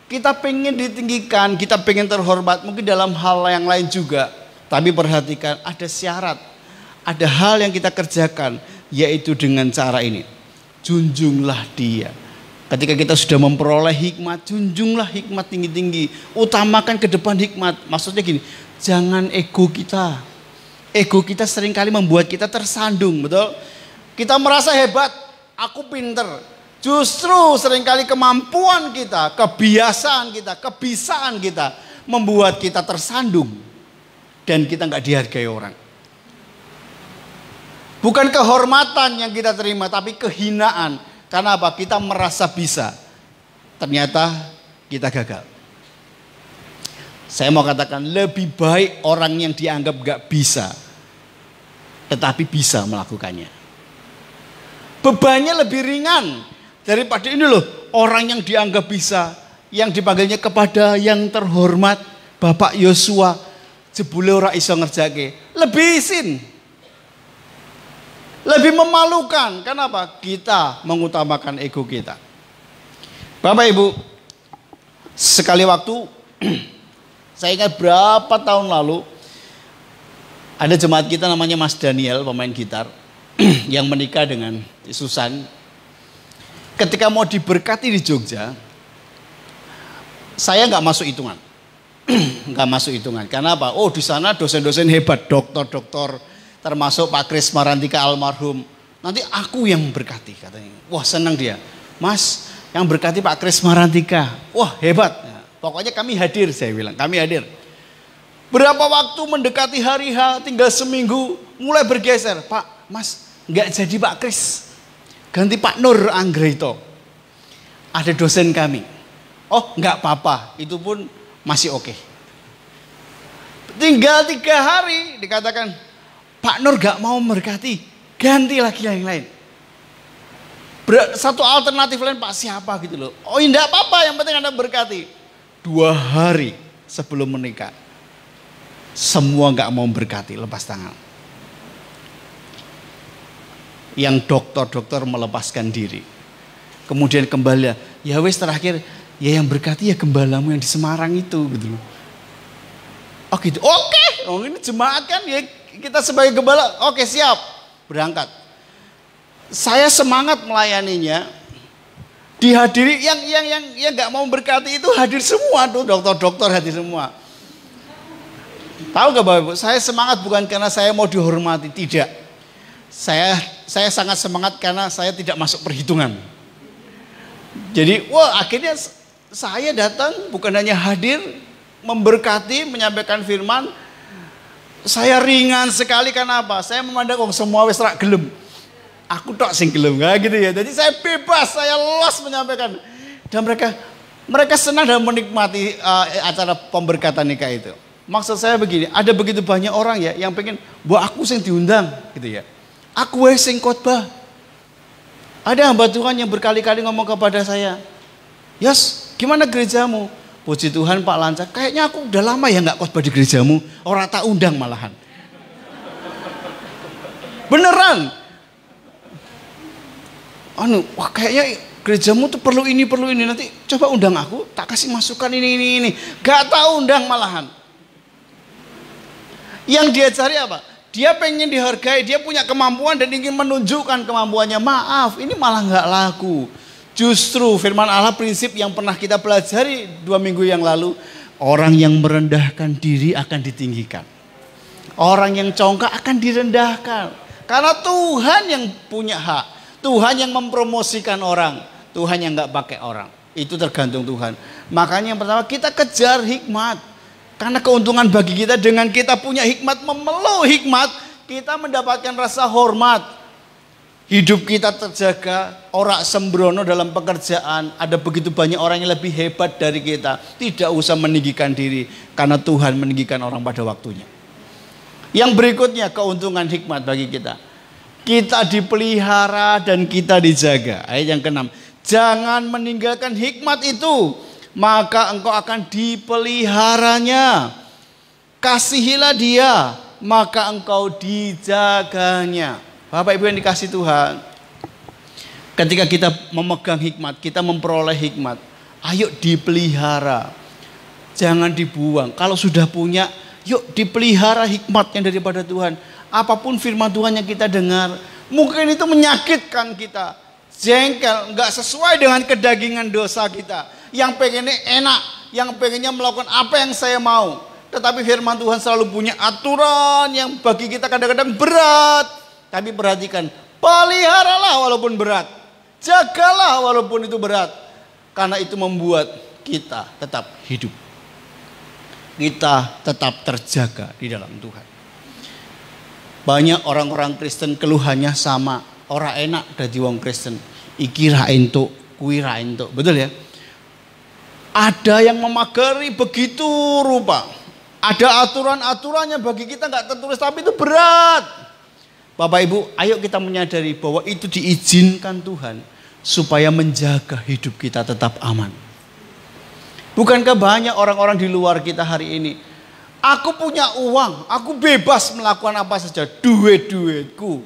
Kita pengen ditinggikan, kita pengen terhormat. Mungkin dalam hal yang lain juga. Tapi perhatikan ada syarat. Ada hal yang kita kerjakan. Yaitu dengan cara ini. Junjunglah dia. Ketika kita sudah memperoleh hikmat, junjunglah hikmat tinggi-tinggi. Utamakan ke depan hikmat. Maksudnya gini, jangan ego kita. Ego kita seringkali membuat kita tersandung, betul? Kita merasa hebat, aku pinter. Justru seringkali kemampuan kita, kebiasaan kita, kebisaan kita membuat kita tersandung. Dan kita nggak dihargai orang. Bukan kehormatan yang kita terima, tapi kehinaan. Karena apa? Kita merasa bisa. Ternyata kita gagal. Saya mau katakan lebih baik orang yang dianggap gak bisa, tetapi bisa melakukannya. Bebannya lebih ringan daripada ini loh, orang yang dianggap bisa, yang dipanggilnya kepada yang terhormat Bapak Yosua, jebule ora iso ngerjake. Lebih isin. Lebih memalukan. Kenapa? Kita mengutamakan ego kita. Bapak Ibu, sekali waktu saya ingat berapa tahun lalu ada jemaat kita namanya Mas Daniel, pemain gitar yang menikah dengan Susan. Ketika mau diberkati di Jogja, saya nggak masuk hitungan. Nggak masuk hitungan. Karena apa? Oh, di sana dosen-dosen hebat, doktor-doktor, termasuk Pak Kris Marantika almarhum. Nanti aku yang berkati katanya. Wah, senang dia. Mas, yang berkati Pak Kris Marantika. Wah, hebat. Ya, pokoknya kami hadir, saya bilang. Kami hadir. Berapa waktu mendekati hari H, tinggal seminggu, mulai bergeser. Pak, Mas, nggak jadi Pak Kris. Ganti Pak Nur Anggraito. Ada dosen kami. Oh, nggak apa-apa. Itu pun masih oke. Tinggal 3 hari dikatakan, Pak Nur gak mau memberkati, ganti lagi yang lain. Satu alternatif lain, Pak siapa gitu loh. Oh enggak apa-apa, yang penting Anda berkati. 2 hari sebelum menikah, semua gak mau berkati, lepas tangan. Yang dokter-dokter melepaskan diri. Kemudian kembali, ya wes terakhir, ya yang berkati ya gembalamu yang di Semarang itu gitu loh. Oh gitu, oke. Oh ini jemaat kan ya, kita sebagai gembala, oke siap, berangkat. Saya semangat melayaninya. Dihadiri yang nggak mau berkati itu hadir semua tuh, dokter-dokter hadir semua. Tahu gak Bapak Ibu? Saya semangat bukan karena saya mau dihormati, tidak. Saya sangat semangat karena saya tidak masuk perhitungan. Jadi, wah akhirnya saya datang bukan hanya hadir, memberkati, menyampaikan firman. Saya ringan sekali karena apa? Saya memandang semua wis rak gelem. Aku tok sing gelem, kayak gitu ya. Jadi saya bebas, saya los menyampaikan. Dan mereka senang dan menikmati acara pemberkatan nikah itu. Maksud saya begini, ada begitu banyak orang ya yang pengen, buat aku sing diundang gitu ya. Aku sing khotbah. Ada hamba Tuhan yang berkali-kali ngomong kepada saya, Yos, gimana gerejamu? Puji Tuhan Pak lancar. Kayaknya aku udah lama ya nggak khotbah di gerejamu. Orang tak undang malahan. Beneran. Wah kayaknya gerejamu tuh perlu ini. Nanti coba undang aku, tak kasih masukan ini. Gak tahu undang malahan. Yang dia cari apa? Dia pengen dihargai, dia punya kemampuan dan ingin menunjukkan kemampuannya. Maaf, ini malah nggak laku. Justru firman Allah, prinsip yang pernah kita pelajari 2 minggu yang lalu, orang yang merendahkan diri akan ditinggikan. Orang yang congkak akan direndahkan. Karena Tuhan yang punya hak. Tuhan yang mempromosikan orang. Tuhan yang nggak pakai orang. Itu tergantung Tuhan. Makanya yang pertama kita kejar hikmat. Karena keuntungan bagi kita dengan kita punya hikmat, memeluk hikmat, kita mendapatkan rasa hormat. Hidup kita terjaga, ora sembrono dalam pekerjaan. Ada begitu banyak orang yang lebih hebat dari kita. Tidak usah meninggikan diri, karena Tuhan meninggikan orang pada waktunya. Yang berikutnya keuntungan hikmat bagi kita. Kita dipelihara dan kita dijaga. Ayat yang ke-6. Jangan meninggalkan hikmat itu, maka engkau akan dipeliharanya. Kasihilah dia, maka engkau dijaganya. Bapak Ibu yang dikasih Tuhan, ketika kita memegang hikmat, kita memperoleh hikmat, ayo dipelihara. Jangan dibuang. Kalau sudah punya, yuk dipelihara hikmat yang daripada Tuhan. Apapun firman Tuhan yang kita dengar, mungkin itu menyakitkan kita, jengkel, nggak sesuai dengan kedagingan dosa kita. Yang pengennya enak, yang pengennya melakukan apa yang saya mau. Tetapi firman Tuhan selalu punya aturan yang bagi kita kadang-kadang berat. Tapi perhatikan, peliharalah walaupun berat, jagalah walaupun itu berat. Karena itu membuat kita tetap hidup. Kita tetap terjaga di dalam Tuhan. Banyak orang-orang Kristen keluhannya sama. Ora enak dadi wong Kristen. Iki ra entuk, kuwi ra entuk. Betul ya? Ada yang memagari begitu rupa. Ada aturan-aturannya bagi kita nggak tertulis, tapi itu berat. Bapak Ibu, ayo kita menyadari bahwa itu diizinkan Tuhan supaya menjaga hidup kita tetap aman. Bukankah banyak orang-orang di luar kita hari ini, aku punya uang, aku bebas melakukan apa saja, duit-duitku,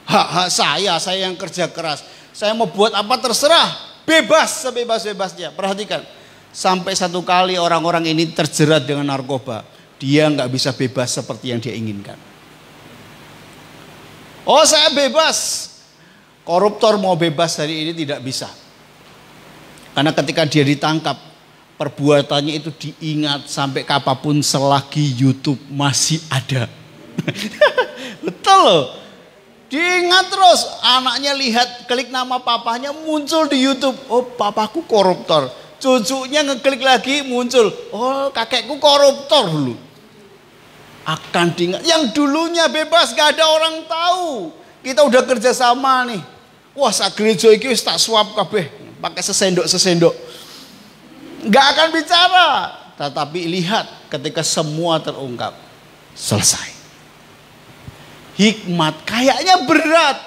hak-hak saya yang kerja keras, saya mau buat apa terserah, bebas sebebas-bebasnya. Perhatikan, sampai satu kali orang-orang ini terjerat dengan narkoba, dia nggak bisa bebas seperti yang dia inginkan. Oh, saya bebas. Koruptor mau bebas hari ini tidak bisa. Karena ketika dia ditangkap, perbuatannya itu diingat sampai kapanpun selagi YouTube masih ada. Betul loh. Diingat terus. Anaknya lihat, klik nama papahnya muncul di YouTube. Oh, papaku koruptor. Cucunya ngeklik lagi muncul. Oh, kakekku koruptor dulu. Akan diingat. Yang dulunya bebas gak ada orang tahu. Kita udah kerja sama nih. Wah, sak gereja iki wis tak suap kabeh, pakai sesendok-sesendok. Gak akan bicara, tetapi lihat ketika semua terungkap, selesai. Hikmat kayaknya berat,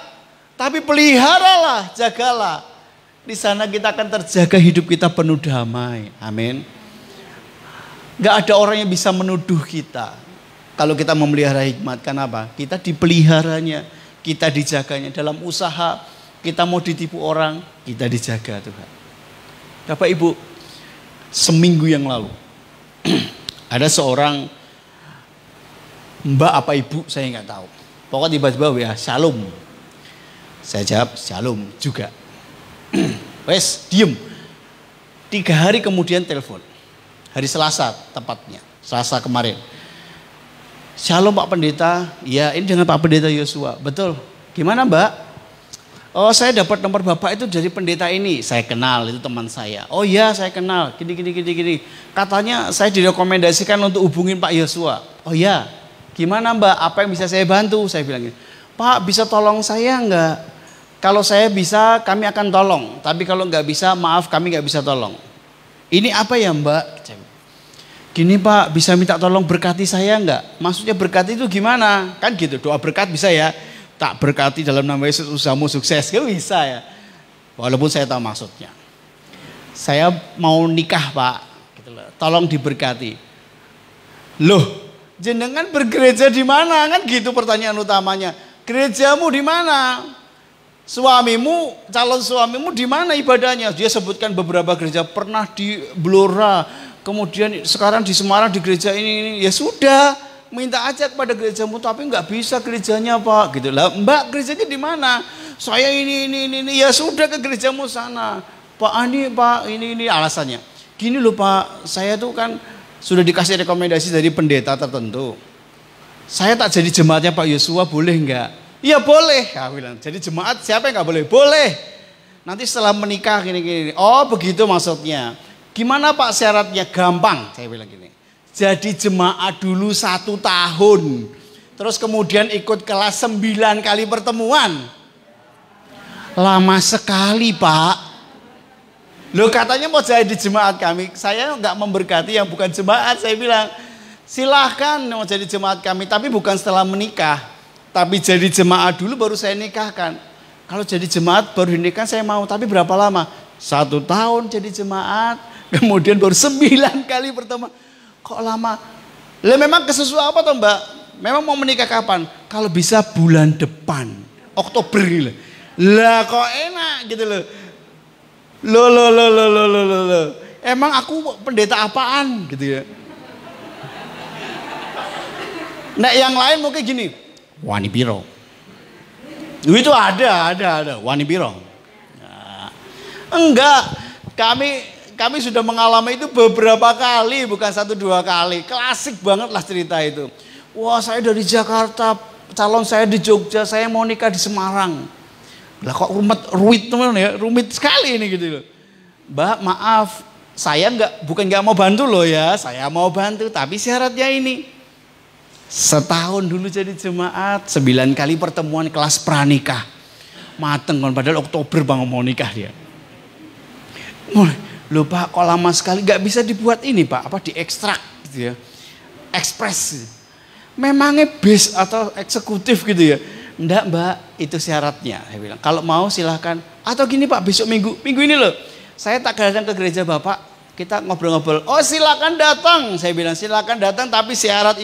tapi peliharalah, jagalah. Di sana kita akan terjaga, hidup kita penuh damai. Amin. Gak ada orang yang bisa menuduh kita kalau kita memelihara hikmat. Kenapa? Kita dipeliharanya, kita dijaganya dalam usaha. Kita mau ditipu orang, kita dijaga Tuhan. Bapak Ibu, seminggu yang lalu ada seorang mbak apa ibu saya nggak tahu. Pokoknya tiba-tiba ya shalom. Saya jawab shalom juga. Wes diem. 3 hari kemudian telepon. Hari Selasa tepatnya, Selasa kemarin. Shalom Pak Pendeta. Ya, ini dengan Pak Pendeta Yosua. Betul. Gimana Mbak? Oh, saya dapat nomor Bapak itu dari pendeta ini. Saya kenal, itu teman saya. Oh iya, saya kenal. Gini. Katanya saya direkomendasikan untuk hubungin Pak Yosua. Oh iya. Gimana Mbak? Apa yang bisa saya bantu? Saya bilang gini, Pak bisa tolong saya enggak? Kalau saya bisa, kami akan tolong. Tapi kalau enggak bisa, maaf kami enggak bisa tolong. Ini apa ya Mbak? Gini Pak, bisa minta tolong berkati saya enggak? Maksudnya berkati itu gimana? Kan gitu, doa berkat bisa ya. Tak berkati dalam nama Yesus usahamu sukses. Gak bisa ya. Walaupun saya tahu maksudnya. Saya mau nikah Pak. Gitu loh. Tolong diberkati. Loh, jenengan bergereja di mana? Kan gitu pertanyaan utamanya. Gerejamu di mana? Suamimu, calon suamimu di mana ibadahnya? Dia sebutkan beberapa gereja. Pernah di Blora. Kemudian sekarang di Semarang di gereja ini. Ya sudah. Minta aja kepada gerejamu, tapi nggak bisa gerejanya Pak, gitu lah. Mbak gerejanya di mana? Saya ini, ya sudah ke gerejamu sana. Pak ini alasannya. Gini loh Pak, saya tuh kan sudah dikasih rekomendasi dari pendeta tertentu. Saya tak jadi jemaatnya Pak Yosua, boleh nggak? Iya boleh. Ya, bilang, jadi jemaat siapa yang nggak boleh? Boleh. Nanti setelah menikah gini. Oh begitu maksudnya. Gimana Pak syaratnya? Gampang. Saya bilang gini. Jadi jemaat dulu 1 tahun. Terus kemudian ikut kelas 9 kali pertemuan. Lama sekali Pak. Loh katanya mau jadi jemaat kami. Saya nggak memberkati yang bukan jemaat. Saya bilang silahkan mau jadi jemaat kami. Tapi bukan setelah menikah. Tapi jadi jemaat dulu baru saya nikahkan. Kalau jadi jemaat baru dinikah saya mau. Tapi berapa lama? 1 tahun jadi jemaat. Kemudian baru 9 kali pertemuan. Kok lama? Lah memang kesesuaian apa toh Mbak? Memang mau menikah kapan? Kalau bisa bulan depan, Oktober gitu. Lah kok enak gitu loh. Loh. Emang aku pendeta apaan gitu ya? Nah yang lain mungkin gini, wani piro. Itu ada wani piro. Nah, enggak, kami sudah mengalami itu beberapa kali, bukan 1-2 kali. Klasik banget lah cerita itu. Wah saya dari Jakarta, calon saya di Jogja, saya mau nikah di Semarang. Lah kok rumit sekali ini gitu loh. Mbak maaf, saya bukan nggak mau bantu loh ya, saya mau bantu. Tapi syaratnya ini, setahun dulu jadi jemaat, 9 kali pertemuan kelas pranikah. Mateng kan, padahal Oktober bang mau nikah dia. Loh Pak kok lama sekali, gak bisa dibuat ini Pak, apa diekstrak gitu ya, ekspres. Memangnya base atau eksekutif gitu ya, Enggak mbak, itu syaratnya. Saya bilang, kalau mau silahkan. Atau gini pak, besok minggu ini loh, saya tak datang ke gereja bapak, kita ngobrol-ngobrol. Oh silakan datang, saya bilang silakan datang, tapi syarat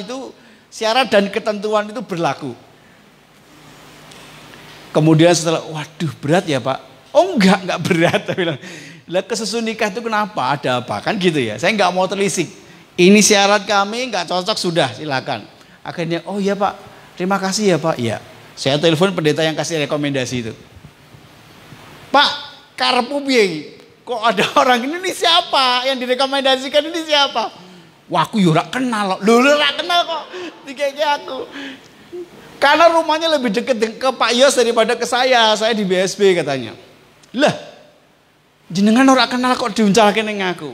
dan ketentuan itu berlaku. Kemudian setelah, waduh berat ya pak. Oh enggak berat. Saya bilang, lah kesusu nikah itu kenapa? Ada apa? Kan gitu ya, saya enggak mau telisik. Ini syarat kami, enggak cocok sudah, silakan. Akhirnya, oh iya pak, terima kasih ya pak. Iya. Saya telepon pendeta yang kasih rekomendasi itu. Pak, karepmu piye? Kok ada orang ini siapa? Yang direkomendasikan ini siapa? Wah, aku yo ora kenal. Lho ora kenal kok. Dikeke aku. Karena rumahnya lebih dekat ke Pak Yos daripada ke saya. Saya di BSB katanya. Lah, jenengan ora kenal kok diuncalke ning aku.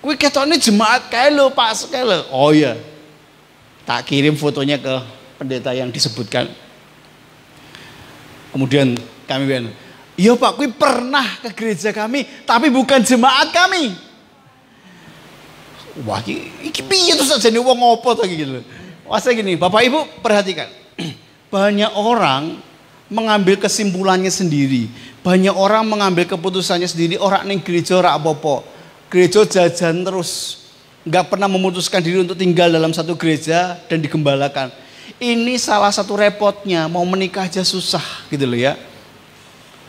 Kuwi ketokne jemaat kae lho, Pak, kae lho. Oh iya. Tak kirim fotonya ke pendeta yang disebutkan. Kemudian kami bilang, iya pak, kui pernah ke gereja kami, tapi bukan jemaat kami. Wah, ini piye terus aja nih wong ngopo to gitu. Wah, saya gini, Bapak Ibu perhatikan. Banyak orang mengambil kesimpulannya sendiri. Banyak orang mengambil keputusannya sendiri. Orang ning gereja ora apa-apa. Gereja jajan terus. Enggak pernah memutuskan diri untuk tinggal dalam satu gereja dan digembalakan. Ini salah satu repotnya, mau menikah aja susah gitu loh ya.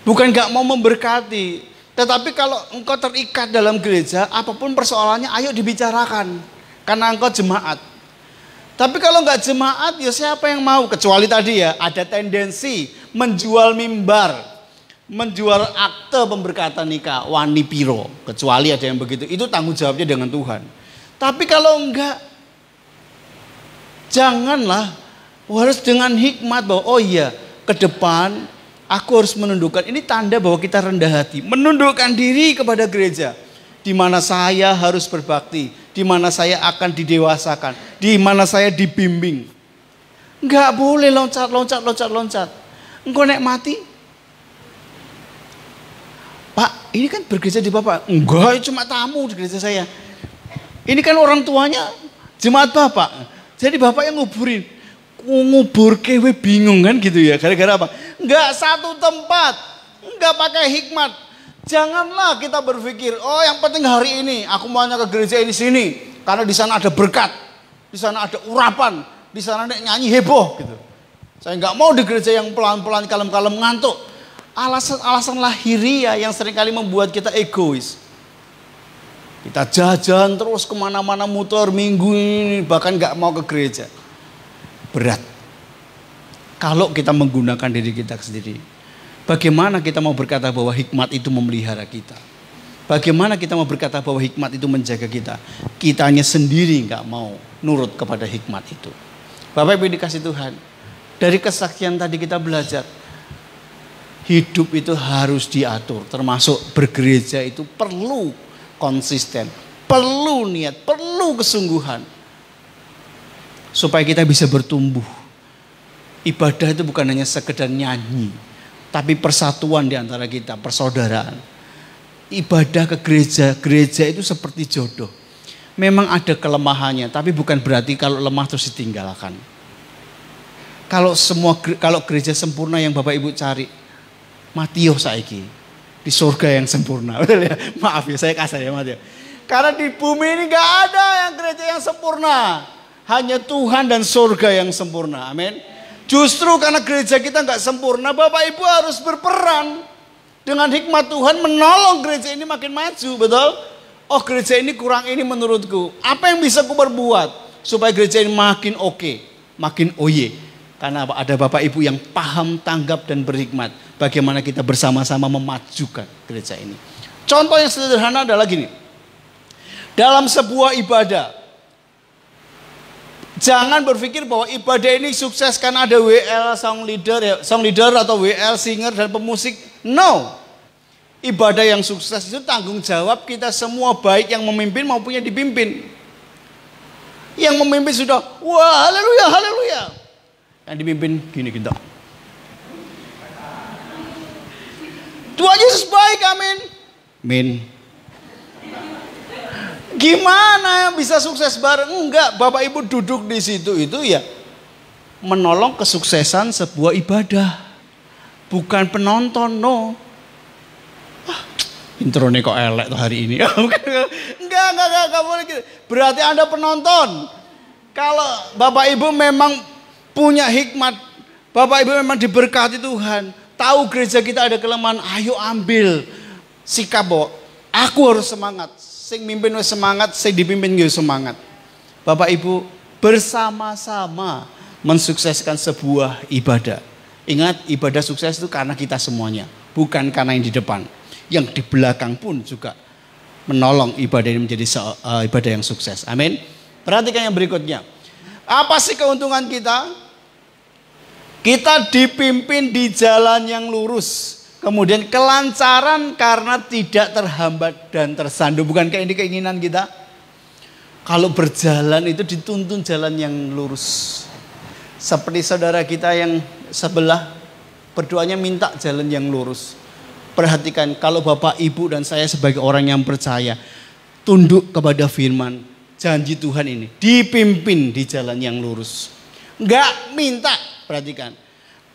Bukan gak mau memberkati, tetapi kalau engkau terikat dalam gereja, apapun persoalannya ayo dibicarakan. Karena engkau jemaat. Tapi kalau gak jemaat, ya siapa yang mau? Kecuali tadi ya, ada tendensi menjual mimbar, menjual akte pemberkatan nikah, wani piro. Kecuali ada yang begitu, itu tanggung jawabnya dengan Tuhan. Tapi kalau enggak, janganlah. Harus dengan hikmat bahwa oh iya ke depan aku harus menundukkan. Ini tanda bahwa kita rendah hati. Menundukkan diri kepada gereja. Di mana saya harus berbakti. Di mana saya akan didewasakan. Di mana saya dibimbing. Enggak boleh loncat. Engkau naik mati. Pak ini kan bergereja di Bapak. Enggak cuma tamu di gereja saya. Ini kan orang tuanya jemaat Bapak. Jadi Bapak yang nguburin. Ngubur kewe bingung kan gitu ya. Gara-gara apa? Enggak satu tempat. Enggak pakai hikmat. Janganlah kita berpikir, oh yang penting hari ini aku maunya ke gereja ini sini. Karena di sana ada berkat. Di sana ada urapan. Di sana nyanyi heboh gitu. Saya enggak mau di gereja yang pelan-pelan kalem-kalem ngantuk. Alasan-alasan lahiriah yang seringkali membuat kita egois. Kita jajan terus kemana-mana muter minggu ini. Bahkan enggak mau ke gereja. Berat kalau kita menggunakan diri kita sendiri. Bagaimana kita mau berkata bahwa hikmat itu memelihara kita? Bagaimana kita mau berkata bahwa hikmat itu menjaga kita? Kitanya sendiri nggak mau nurut kepada hikmat itu. Bapak Ibu dikasih Tuhan, dari kesaksian tadi kita belajar hidup itu harus diatur, termasuk bergereja itu perlu konsisten, perlu niat, perlu kesungguhan. Supaya kita bisa bertumbuh. Ibadah itu bukan hanya sekedar nyanyi, tapi persatuan di antara kita, persaudaraan. Ibadah ke gereja itu seperti jodoh. Memang ada kelemahannya, tapi bukan berarti kalau lemah terus ditinggalkan. Kalau gereja sempurna yang Bapak Ibu cari, mati yo saiki di surga yang sempurna. Maaf ya saya kasar ya mati. Karena di bumi ini nggak ada yang gereja yang sempurna. Hanya Tuhan dan surga yang sempurna. Amin. Justru karena gereja kita nggak sempurna, Bapak Ibu harus berperan dengan hikmat Tuhan menolong gereja ini makin maju, betul? Oh gereja ini kurang ini menurutku. Apa yang bisa aku berbuat supaya gereja ini makin oke, makin oye? Karena ada Bapak Ibu yang paham, tanggap dan berhikmat. Bagaimana kita bersama-sama memajukan gereja ini. Contoh yang sederhana adalah gini. Dalam sebuah ibadah. Jangan berpikir bahwa ibadah ini sukses karena ada WL song leader atau WL singer dan pemusik. No. Ibadah yang sukses itu tanggung jawab kita semua, baik yang memimpin maupun yang dipimpin. Yang memimpin sudah, wah haleluya, haleluya. Yang dipimpin gini kita. Tuhan Yesus baik, amin. Amin. Gimana bisa sukses bareng? Enggak, Bapak Ibu duduk di situ itu ya menolong kesuksesan sebuah ibadah. Bukan penonton, no. Intronya kok elek tuh hari ini. Enggak boleh gitu. Berarti Anda penonton. Kalau Bapak Ibu memang punya hikmat, Bapak Ibu memang diberkati Tuhan, tahu gereja kita ada kelemahan, ayo ambil sikap bahwa aku harus semangat. Sing mimpin wis semangat, sing dipimpin yo semangat. Bapak Ibu bersama-sama mensukseskan sebuah ibadah. Ingat, ibadah sukses itu karena kita semuanya, bukan karena yang di depan. Yang di belakang pun juga menolong ibadah ini menjadi ibadah yang sukses. Amin. Perhatikan yang berikutnya. Apa sih keuntungan kita? Kita dipimpin di jalan yang lurus. Kemudian kelancaran karena tidak terhambat dan tersandung. Bukankah ini keinginan kita? Kalau berjalan itu dituntun jalan yang lurus. Seperti saudara kita yang sebelah berdoanya minta jalan yang lurus. Perhatikan, kalau Bapak, Ibu, dan saya sebagai orang yang percaya tunduk kepada firman janji Tuhan ini, dipimpin di jalan yang lurus. Enggak minta, perhatikan.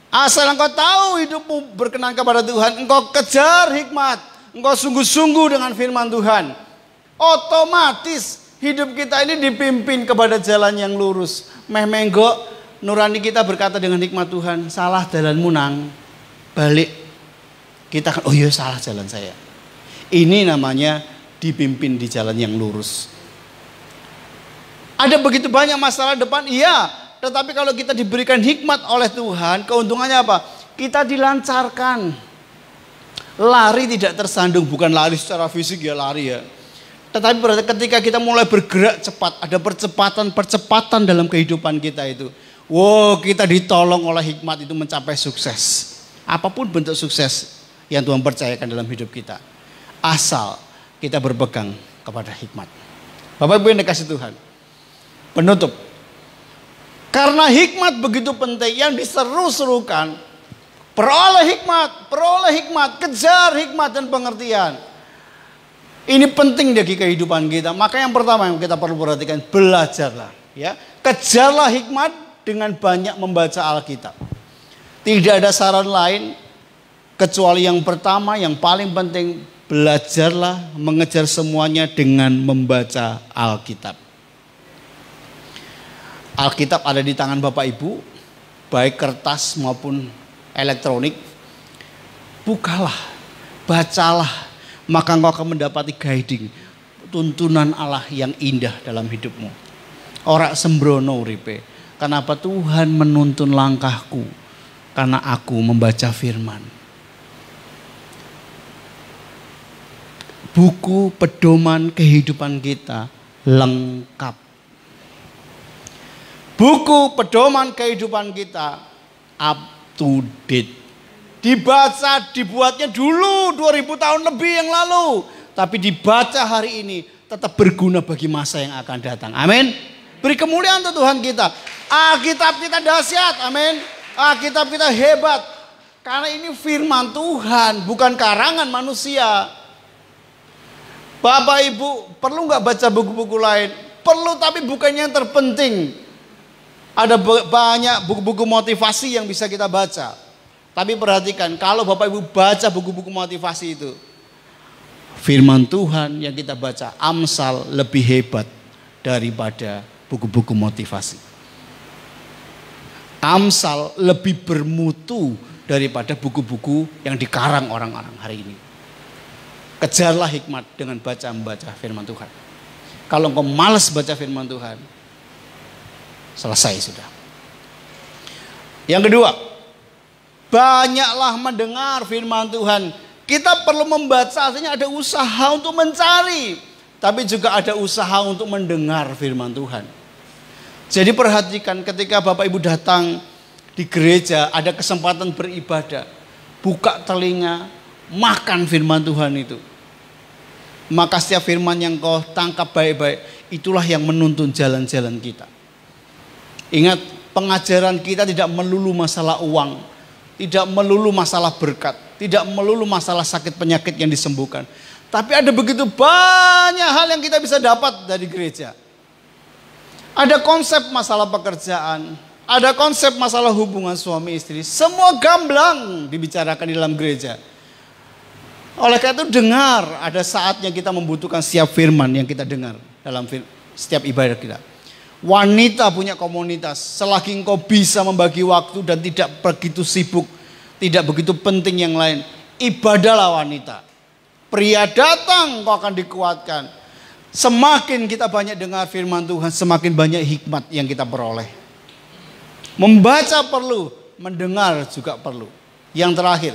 Asal engkau tahu hidupmu berkenan kepada Tuhan, engkau kejar hikmat, engkau sungguh-sungguh dengan firman Tuhan, otomatis hidup kita ini dipimpin kepada jalan yang lurus. Menggok nurani kita berkata dengan hikmat Tuhan, salah jalanmu nang, balik. Kita kan, oh iya salah jalan saya. Ini namanya dipimpin di jalan yang lurus. Ada begitu banyak masalah depan, iya. Tetapi kalau kita diberikan hikmat oleh Tuhan, keuntungannya apa? Kita dilancarkan. Lari tidak tersandung, bukan lari secara fisik ya lari ya. Tetapi ketika kita mulai bergerak cepat, ada percepatan dalam kehidupan kita itu. Wow, kita ditolong oleh hikmat itu mencapai sukses. Apapun bentuk sukses yang Tuhan percayakan dalam hidup kita. Asal kita berpegang kepada hikmat. Bapak Ibu yang dikasih Tuhan. Penutup. Karena hikmat begitu penting, yang diseru-serukan, peroleh hikmat, kejar hikmat dan pengertian. Ini penting bagi kehidupan kita. Maka yang pertama yang kita perlu perhatikan, belajarlah, ya. Kejarlah hikmat dengan banyak membaca Alkitab. Tidak ada saran lain kecuali yang pertama, yang paling penting, belajarlah mengejar semuanya dengan membaca Alkitab. Alkitab ada di tangan Bapak Ibu, baik kertas maupun elektronik. Bukalah, bacalah, maka engkau akan mendapati guiding, tuntunan Allah yang indah dalam hidupmu. Ora sembrono uripe. Kenapa Tuhan menuntun langkahku? Karena aku membaca firman. Buku pedoman kehidupan kita lengkap. Buku pedoman kehidupan kita up to date. Dibaca, dibuatnya dulu 2000 tahun lebih yang lalu. Tapi dibaca hari ini tetap berguna bagi masa yang akan datang. Amin. Beri kemuliaan untuk Tuhan kita. Alkitab kita dahsyat. Amin. Alkitab kita hebat. Karena ini firman Tuhan, bukan karangan manusia. Bapak Ibu perlu gak baca buku-buku lain? Perlu, tapi bukan yang terpenting. Ada banyak buku-buku motivasi yang bisa kita baca. Tapi perhatikan, kalau Bapak Ibu baca buku-buku motivasi itu, firman Tuhan yang kita baca, Amsal lebih hebat daripada buku-buku motivasi. Amsal lebih bermutu daripada buku-buku yang dikarang orang-orang hari ini. Kejarlah hikmat dengan membaca firman Tuhan. Kalau engkau malas baca firman Tuhan, selesai sudah. Yang kedua, banyaklah mendengar firman Tuhan. Kita perlu membaca, artinya ada usaha untuk mencari, tapi juga ada usaha untuk mendengar firman Tuhan. Jadi perhatikan, ketika Bapak Ibu datang di gereja, ada kesempatan beribadah, buka telinga, makan firman Tuhan itu. Maka setiap firman yang kau tangkap baik-baik, itulah yang menuntun jalan-jalan kita. Ingat, pengajaran kita tidak melulu masalah uang, tidak melulu masalah berkat, tidak melulu masalah sakit penyakit yang disembuhkan. Tapi ada begitu banyak hal yang kita bisa dapat dari gereja. Ada konsep masalah pekerjaan, ada konsep masalah hubungan suami istri, semua gamblang dibicarakan di dalam gereja. Oleh karena itu dengar, ada saatnya kita membutuhkan setiap firman yang kita dengar dalam setiap ibadah kita. Wanita punya komunitas, selagi engkau bisa membagi waktu dan tidak begitu sibuk, tidak begitu penting yang lain, ibadahlah wanita. Pria datang, kau akan dikuatkan. Semakin kita banyak dengar firman Tuhan, semakin banyak hikmat yang kita peroleh. Membaca perlu, mendengar juga perlu. Yang terakhir,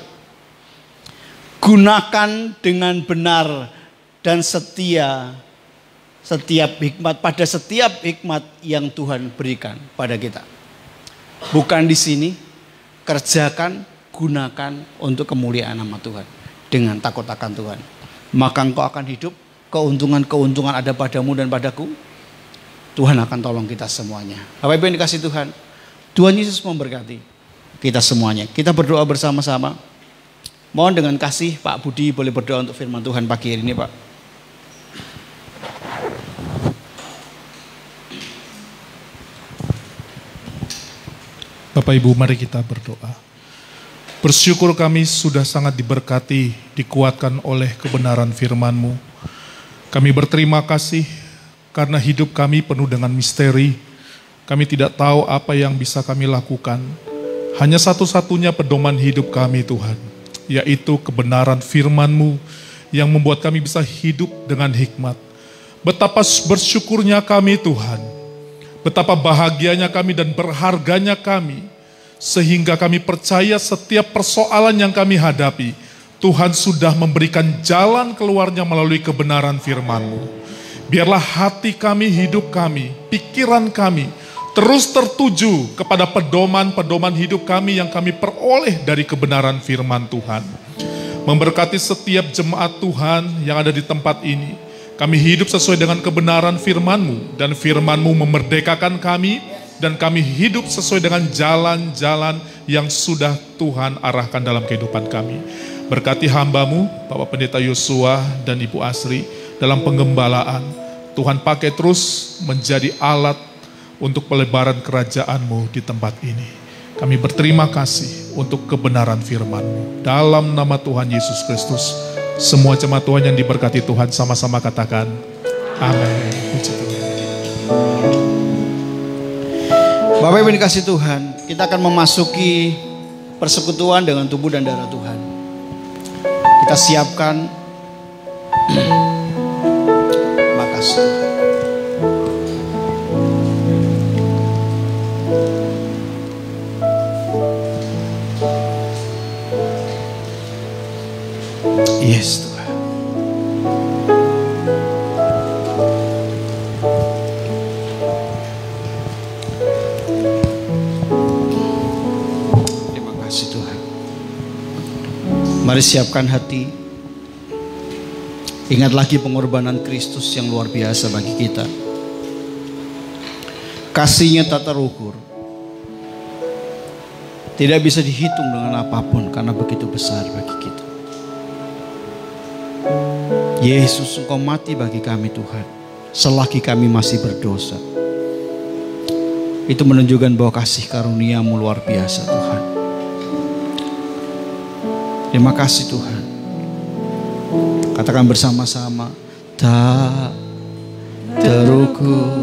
gunakan dengan benar dan setia setiap hikmat, pada setiap hikmat yang Tuhan berikan pada kita. Bukan di sini, kerjakan, gunakan untuk kemuliaan nama Tuhan dengan takut akan Tuhan. Maka engkau akan hidup, keuntungan-keuntungan ada padamu dan padaku. Tuhan akan tolong kita semuanya. Bapak Ibu yang dikasih Tuhan, Tuhan Yesus memberkati kita semuanya. Kita berdoa bersama-sama. Mohon dengan kasih Pak Budi boleh berdoa untuk firman Tuhan pagi hari ini, Pak. Bapak Ibu, mari kita berdoa. Bersyukur kami sudah sangat diberkati, dikuatkan oleh kebenaran firman-Mu. Kami berterima kasih karena hidup kami penuh dengan misteri. Kami tidak tahu apa yang bisa kami lakukan. Hanya satu-satunya pedoman hidup kami Tuhan, yaitu kebenaran firman-Mu yang membuat kami bisa hidup dengan hikmat. Betapa bersyukurnya kami Tuhan, betapa bahagianya kami dan berharganya kami, sehingga kami percaya setiap persoalan yang kami hadapi, Tuhan sudah memberikan jalan keluarnya melalui kebenaran firman-Mu. Biarlah hati kami, hidup kami, pikiran kami terus tertuju kepada pedoman-pedoman hidup kami yang kami peroleh dari kebenaran firman Tuhan. Memberkati setiap jemaat Tuhan yang ada di tempat ini. Kami hidup sesuai dengan kebenaran firman-Mu, dan firman-Mu memerdekakan kami, dan kami hidup sesuai dengan jalan-jalan yang sudah Tuhan arahkan dalam kehidupan kami. Berkati hamba-Mu, Bapak Pendeta Yosua dan Ibu Asri, dalam penggembalaan. Tuhan pakai terus menjadi alat untuk pelebaran kerajaan-Mu di tempat ini. Kami berterima kasih untuk kebenaran firman-Mu. Dalam nama Tuhan Yesus Kristus, semua jemaat Tuhan yang diberkati Tuhan sama-sama katakan, amin. Puji Tuhan. Bapak Ibu dikasih Tuhan, kita akan memasuki persekutuan dengan tubuh dan darah Tuhan. Kita siapkan. Makasih. Yes Tuhan. Terima kasih Tuhan. Mari siapkan hati. Ingat lagi pengorbanan Kristus yang luar biasa bagi kita. Kasihnya tak terukur. Tidak bisa dihitung dengan apapun karena begitu besar bagi kita. Yesus, Engkau mati bagi kami Tuhan, selagi kami masih berdosa. Itu menunjukkan bahwa kasih karunia-Mu luar biasa Tuhan. Terima kasih Tuhan. Katakan bersama-sama, tak terukur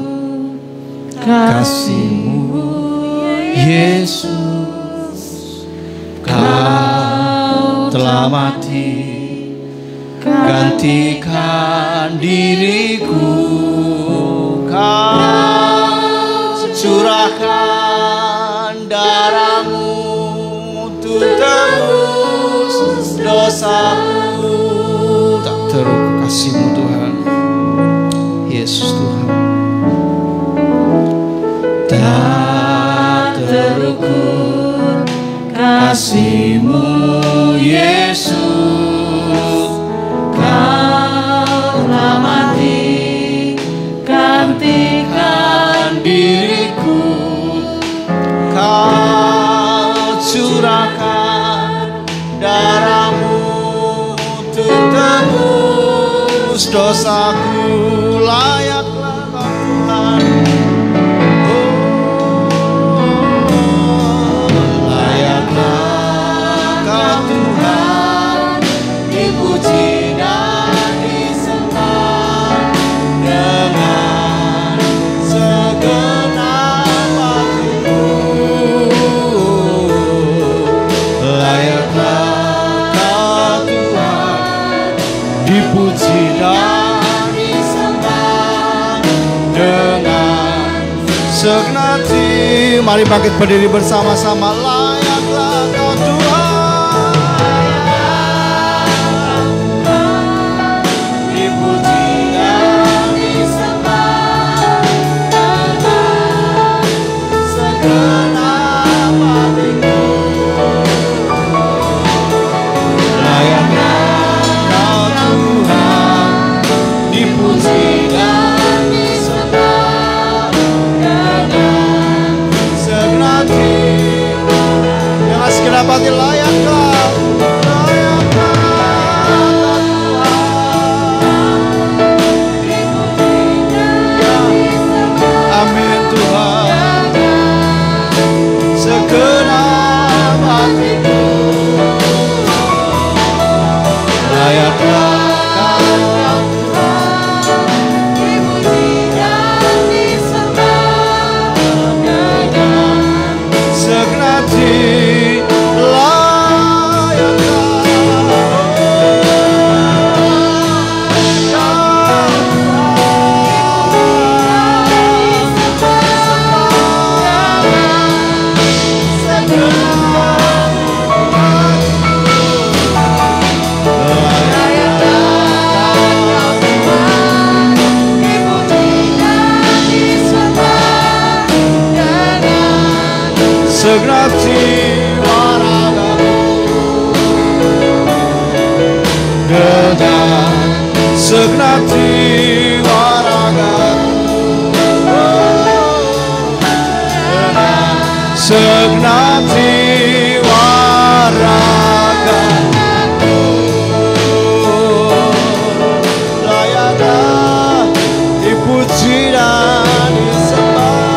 kasih-Mu Yesus, Kau telah mati gantikan diriku, Kau curahkan darah-Mu untuk tebus dosaku. Tak terukur kasih-Mu Tuhan, Yesus Tuhan. Tak terukur kasih-Mu Yesus, gantikan diriku, Kau curahkan darah-Mu untuk tebus dosaku. Layaklah Tuhan, oh, dipuji dan disembah dengan segenap hati. Mari bangkit berdiri bersama-sama. Layaklah Kau Tuhan, dipuji dan disembah dengan segenap hatiku. Layaklah Kau Tuhan, dipuji dan disembah dengan segenap hati. Dengan segenap hati layaklah, layaklah Tuhan, dipuji dan disembah. Amin Tuhan, segenap hatiku. Layaklah Kau Tuhan, dipuji dan disembah dengan segenap hati. Segenap jiwa ragaku, dengan segenap jiwa ragaku, dengan segenap jiwa ragaku, layaklah dipuji dan disembah.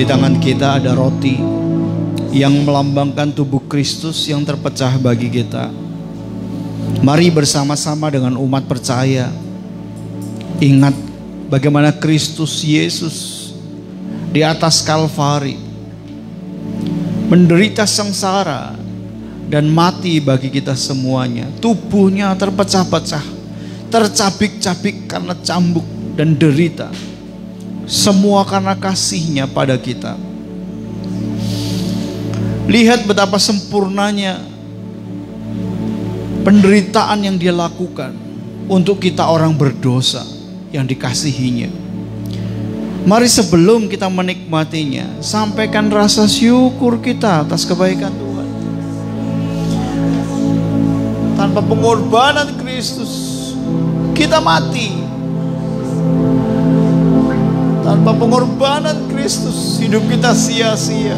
Di tangan kita ada roti yang melambangkan tubuh Kristus yang terpecah bagi kita. Mari bersama-sama dengan umat percaya ingat bagaimana Kristus Yesus di atas Kalvari menderita sengsara dan mati bagi kita semuanya. Tubuhnya terpecah-pecah, tercabik-cabik karena cambuk dan derita. Semua karena kasih-Nya pada kita. Lihat betapa sempurnanya penderitaan yang Dia lakukan untuk kita orang berdosa yang dikasihi-Nya. Mari sebelum kita menikmatinya, sampaikan rasa syukur kita atas kebaikan Tuhan. Tanpa pengorbanan Kristus, kita mati. Tanpa pengorbanan Kristus, hidup kita sia-sia.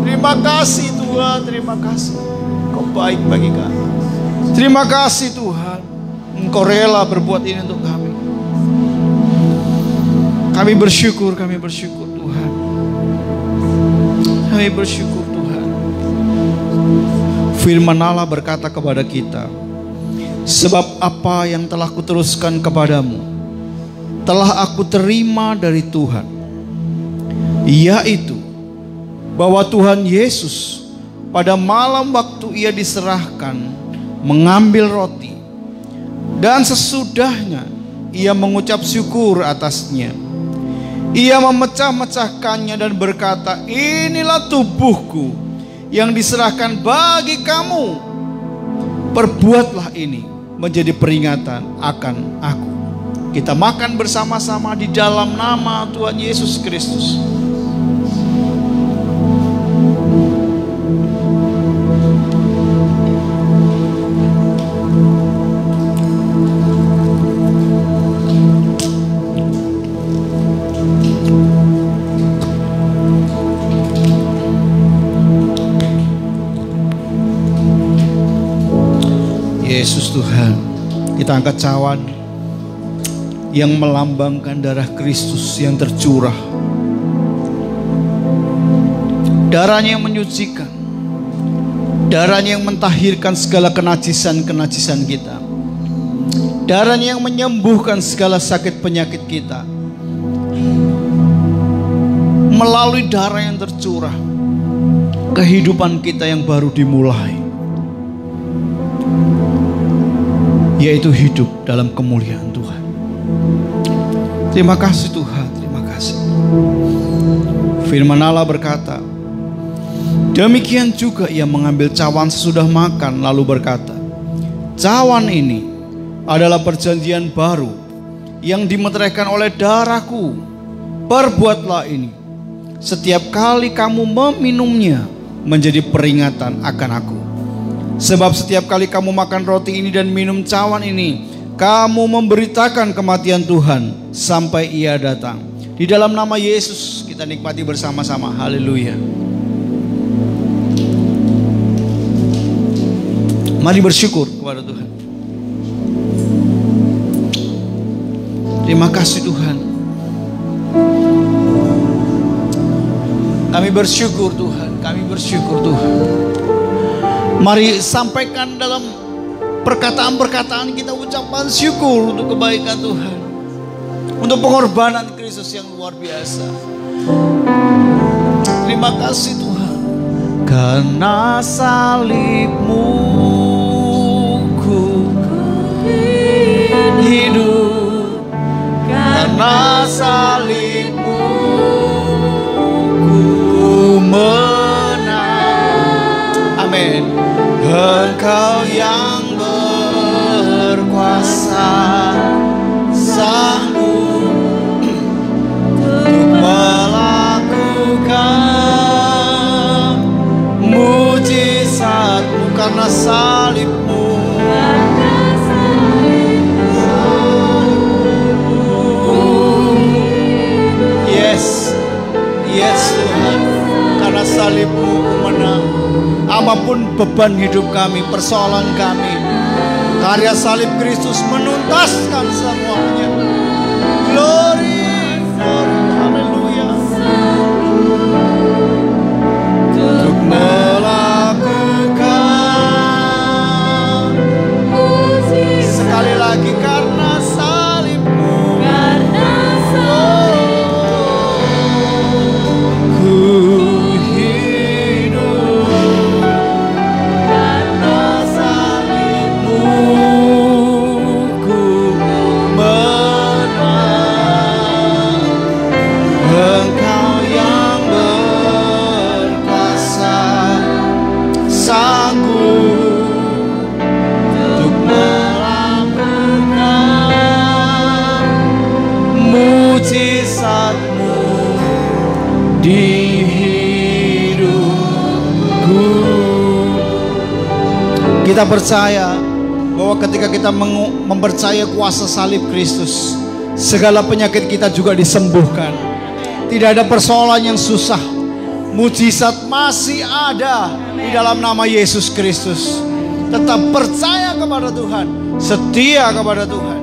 Terima kasih Tuhan, terima kasih. Kau baik bagi kami. Terima kasih Tuhan, Engkau rela berbuat ini untuk kami. Kami bersyukur Tuhan. Kami bersyukur Tuhan. Firman Allah berkata kepada kita, sebab apa yang telah kuteruskan kepadamu telah aku terima dari Tuhan, yaitu bahwa Tuhan Yesus pada malam waktu Ia diserahkan mengambil roti, dan sesudahnya Ia mengucap syukur atasnya, Ia memecah-mecahkannya dan berkata, inilah tubuhku yang diserahkan bagi kamu. Perbuatlah ini menjadi peringatan akan aku. Kita makan bersama-sama di dalam nama Tuhan Yesus Kristus. Yesus Tuhan, kita angkat cawan yang melambangkan darah Kristus yang tercurah. Darahnya yang menyucikan, darahnya yang mentahirkan segala kenajisan-kenajisan kita, darahnya yang menyembuhkan segala sakit penyakit kita. Melalui darah yang tercurah, kehidupan kita yang baru dimulai, yaitu hidup dalam kemuliaan Tuhan. Terima kasih Tuhan, terima kasih. Firman Allah berkata, demikian juga ia mengambil cawan sesudah makan, lalu berkata, cawan ini adalah perjanjian baru yang dimeteraikan oleh darahku. Perbuatlah ini setiap kali kamu meminumnya menjadi peringatan akan aku. Sebab setiap kali kamu makan roti ini dan minum cawan ini, kamu memberitakan kematian Tuhan sampai ia datang. Di dalam nama Yesus kita nikmati bersama-sama. Haleluya. Mari bersyukur kepada Tuhan. Terima kasih Tuhan. Kami bersyukur Tuhan, kami bersyukur Tuhan. Mari sampaikan dalam perkataan-perkataan kita ucapan syukur untuk kebaikan Tuhan, untuk pengorbanan Kristus yang luar biasa. Terima kasih Tuhan. Karena salib-Mu ku hidup, karena salib-Mu ku menang. Amin. Engkau yang berkuasa, sanggup untuk melakukan mujizat-Mu karena salib-Mu. Yes, yes Tuhan, karena salib-Mu menang. Apapun beban hidup kami, persoalan kami, karya salib Kristus menuntaskan semuanya. Glory, glory, haleluya. Untuk melakukan sekali lagi karena salib-Mu, karena salib-Mu ku hidup, karena salib-Mu ku menang. Engkau yang berkuasa, sanggup untuk melakukan mujizat-Mu di hidupku. Kita percaya bahwa ketika kita mempercayai kuasa salib Kristus, segala penyakit kita juga disembuhkan. Tidak ada persoalan yang susah. Mujizat masih ada di dalam nama Yesus Kristus. Tetap percaya kepada Tuhan, setia kepada Tuhan.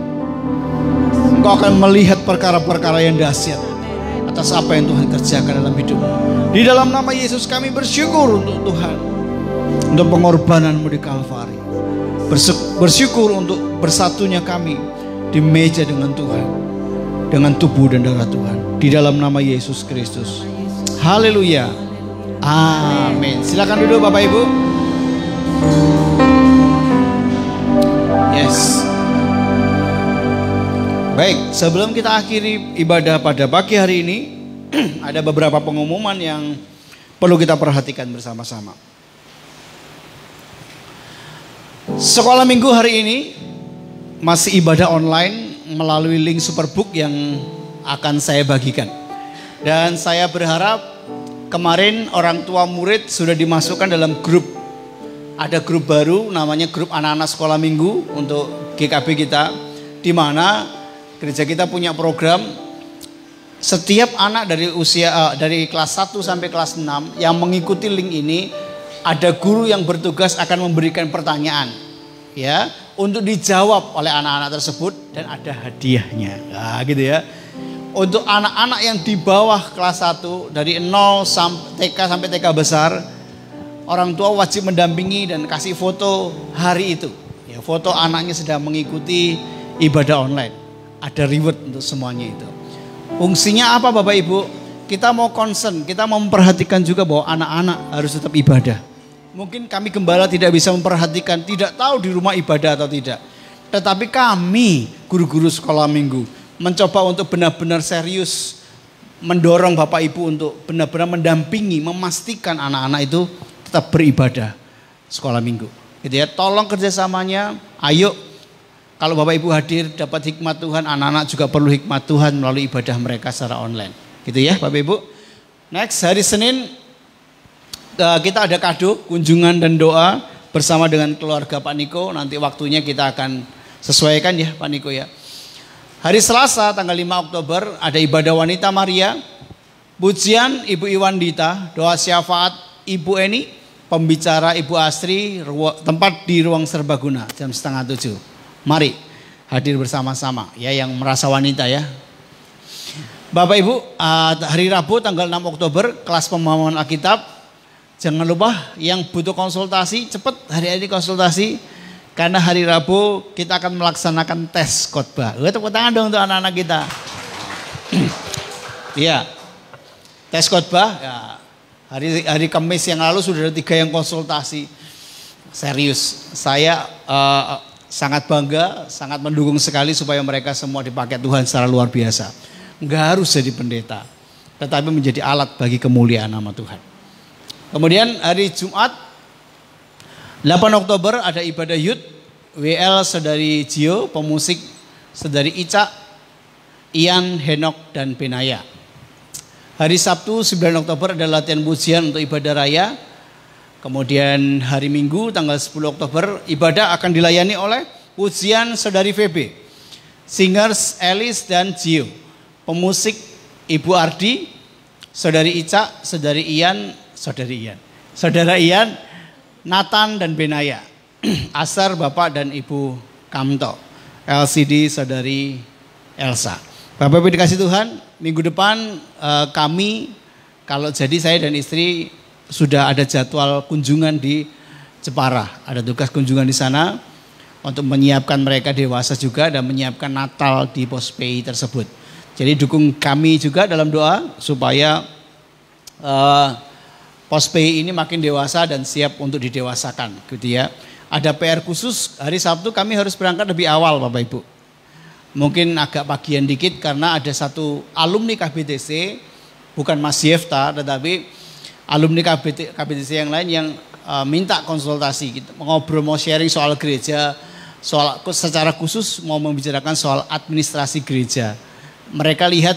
Engkau akan melihat perkara-perkara yang dahsyat atas apa yang Tuhan kerjakan dalam hidupmu. Di dalam nama Yesus kami bersyukur untuk Tuhan, untuk pengorbanan-Mu di Kalvari. Bersyukur untuk bersatunya kami di meja dengan Tuhan, dengan tubuh dan darah Tuhan. Di dalam nama Yesus Kristus. Haleluya. Amin. Silakan duduk Bapak Ibu. Yes. Baik, sebelum kita akhiri ibadah pada pagi hari ini, ada beberapa pengumuman yang perlu kita perhatikan bersama-sama. Sekolah minggu hari ini masih ibadah online melalui link Superbook yang akan saya bagikan. Dan saya berharap kemarin orang tua murid sudah dimasukkan dalam grup. Ada grup baru namanya grup anak-anak sekolah minggu untuk GKB kita, di mana gereja kita punya program setiap anak dari usia dari kelas 1 sampai kelas 6 yang mengikuti link ini, ada guru yang bertugas akan memberikan pertanyaan. Ya, untuk dijawab oleh anak-anak tersebut dan ada hadiahnya. Nah, gitu ya. Untuk anak-anak yang di bawah kelas 1 dari 0 sampai TK sampai TK besar, orang tua wajib mendampingi dan kasih foto hari itu. Ya, foto anaknya sedang mengikuti ibadah online. Ada reward untuk semuanya itu. Fungsinya apa Bapak Ibu? Kita mau concern, kita mau memperhatikan juga bahwa anak-anak harus tetap ibadah. Mungkin kami gembala tidak bisa memperhatikan, tidak tahu di rumah ibadah atau tidak. Tetapi kami, guru-guru sekolah minggu, mencoba untuk benar-benar serius mendorong Bapak Ibu untuk benar-benar mendampingi, memastikan anak-anak itu tetap beribadah sekolah minggu. Gitu ya, tolong kerjasamanya, ayo kalau Bapak Ibu hadir dapat hikmat Tuhan, anak-anak juga perlu hikmat Tuhan melalui ibadah mereka secara online. Gitu ya Bapak Ibu. Next, hari Senin kita ada kado, kunjungan dan doa bersama dengan keluarga Pak Niko. Nanti waktunya kita akan sesuaikan ya Pak Niko ya. Hari Selasa tanggal 5 Oktober ada ibadah wanita Maria, pujian Ibu Iwandita, doa syafaat Ibu Eni, pembicara Ibu Astri, tempat di ruang serbaguna jam 6:30. Mari hadir bersama-sama ya yang merasa wanita ya. Bapak Ibu, hari Rabu tanggal 6 Oktober kelas pemahaman Alkitab. Jangan lupa yang butuh konsultasi cepat hari ini konsultasi. Karena hari Rabu kita akan melaksanakan tes khotbah. Tepuk tangan dong untuk anak-anak kita. Iya, tes khotbah. Ya, hari Kamis yang lalu sudah ada 3 yang konsultasi. Serius, saya sangat bangga, sangat mendukung sekali supaya mereka semua dipakai Tuhan secara luar biasa. Enggak harus jadi pendeta, tetapi menjadi alat bagi kemuliaan nama Tuhan. Kemudian hari Jumat 8 Oktober ada ibadah Yud, WL Saudari Gio, pemusik Saudari Ica, Ian, Henok, dan Benaya. Hari Sabtu 9 Oktober ada latihan pujian untuk ibadah raya. Kemudian hari Minggu tanggal 10 Oktober ibadah akan dilayani oleh pujian Saudari VB, singers Elis dan Gio, pemusik Ibu Ardi, Saudari Ica, Saudara Ian, Nathan dan Benaya, Asar Bapak dan Ibu Kamto, LCD Saudari Elsa. Bapak Ibu dikasih Tuhan, minggu depan kami kalau jadi saya dan istri sudah ada jadwal kunjungan di Jepara. Ada tugas kunjungan di sana untuk menyiapkan mereka dewasa juga dan menyiapkan Natal di Pospei tersebut. Jadi dukung kami juga dalam doa supaya Pospei ini makin dewasa dan siap untuk didewasakan, gitu ya. Ada PR khusus, hari Sabtu kami harus berangkat lebih awal Bapak Ibu. Mungkin agak pagian dikit karena ada satu alumni KBTC, bukan Mas Yefta, tetapi alumni KBTC yang lain yang minta konsultasi, gitu, ngobrol, mau sharing soal gereja, soal secara khusus mau membicarakan soal administrasi gereja. Mereka lihat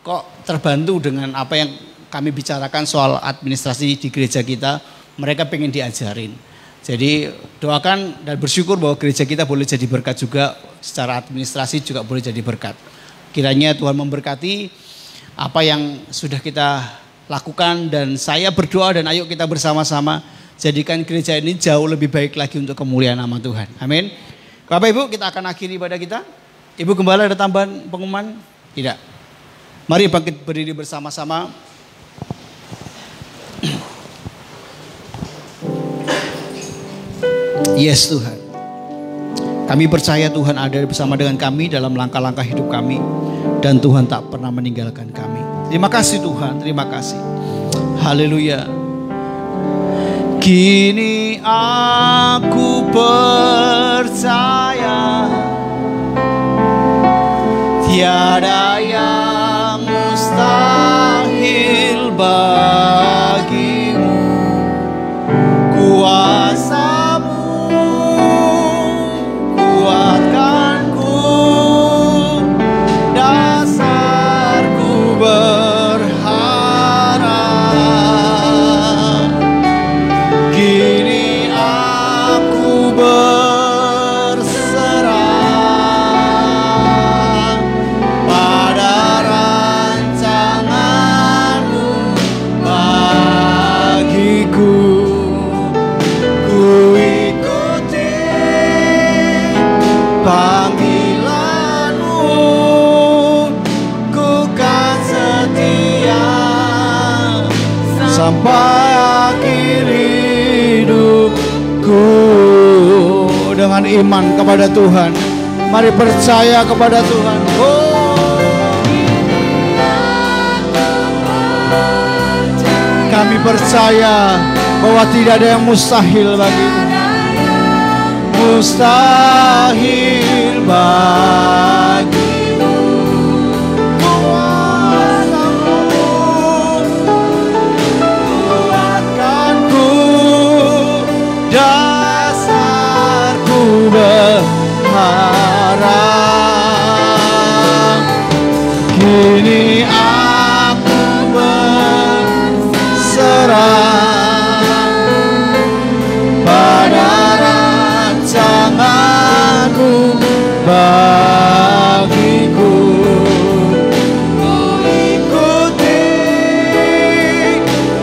kok terbantu dengan apa yang kami bicarakan soal administrasi di gereja kita, mereka pengen diajarin. Jadi doakan dan bersyukur bahwa gereja kita boleh jadi berkat juga, secara administrasi juga boleh jadi berkat. Kiranya Tuhan memberkati apa yang sudah kita lakukan dan saya berdoa dan ayo kita bersama-sama jadikan gereja ini jauh lebih baik lagi untuk kemuliaan nama Tuhan. Amin. Bapak Ibu, kita akan akhiri ibadah kita. Ibu Gembala ada tambahan pengumuman? Tidak. Mari bangkit berdiri bersama-sama. Yes Tuhan, kami percaya Tuhan ada bersama dengan kami dalam langkah-langkah hidup kami dan Tuhan tak pernah meninggalkan kami. Terima kasih Tuhan, terima kasih. Haleluya. Kini aku percaya tiada yang mustahil bagimu. Kuasamu kuatkanku, dasarku berharap. Kini aku berserah dengan iman kepada Tuhan. Mari percaya kepada Tuhan. Kami percaya bahwa tidak ada yang mustahil bagi Tuhan. Mustahil bagimu. Kuatkanku, dasarku berharap. Kini aku berserah pada rancangan-Mu bagiku. Ku ikuti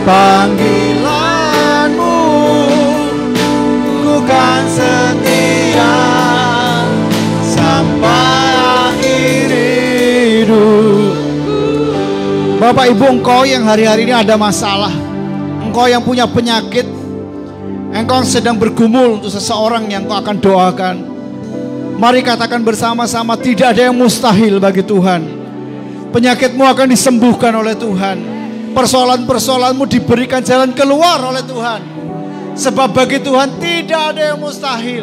panggilan-Mu, ku kan setia sampai akhir hidup. Bapak Ibu, engkau yang hari-hari ini ada masalah, engkau yang punya penyakit, engkau yang sedang bergumul untuk seseorang yang engkau akan doakan, mari katakan bersama-sama, tidak ada yang mustahil bagi Tuhan. Penyakitmu akan disembuhkan oleh Tuhan. Persoalan-persoalanmu diberikan jalan keluar oleh Tuhan. Sebab bagi Tuhan tidak ada yang mustahil.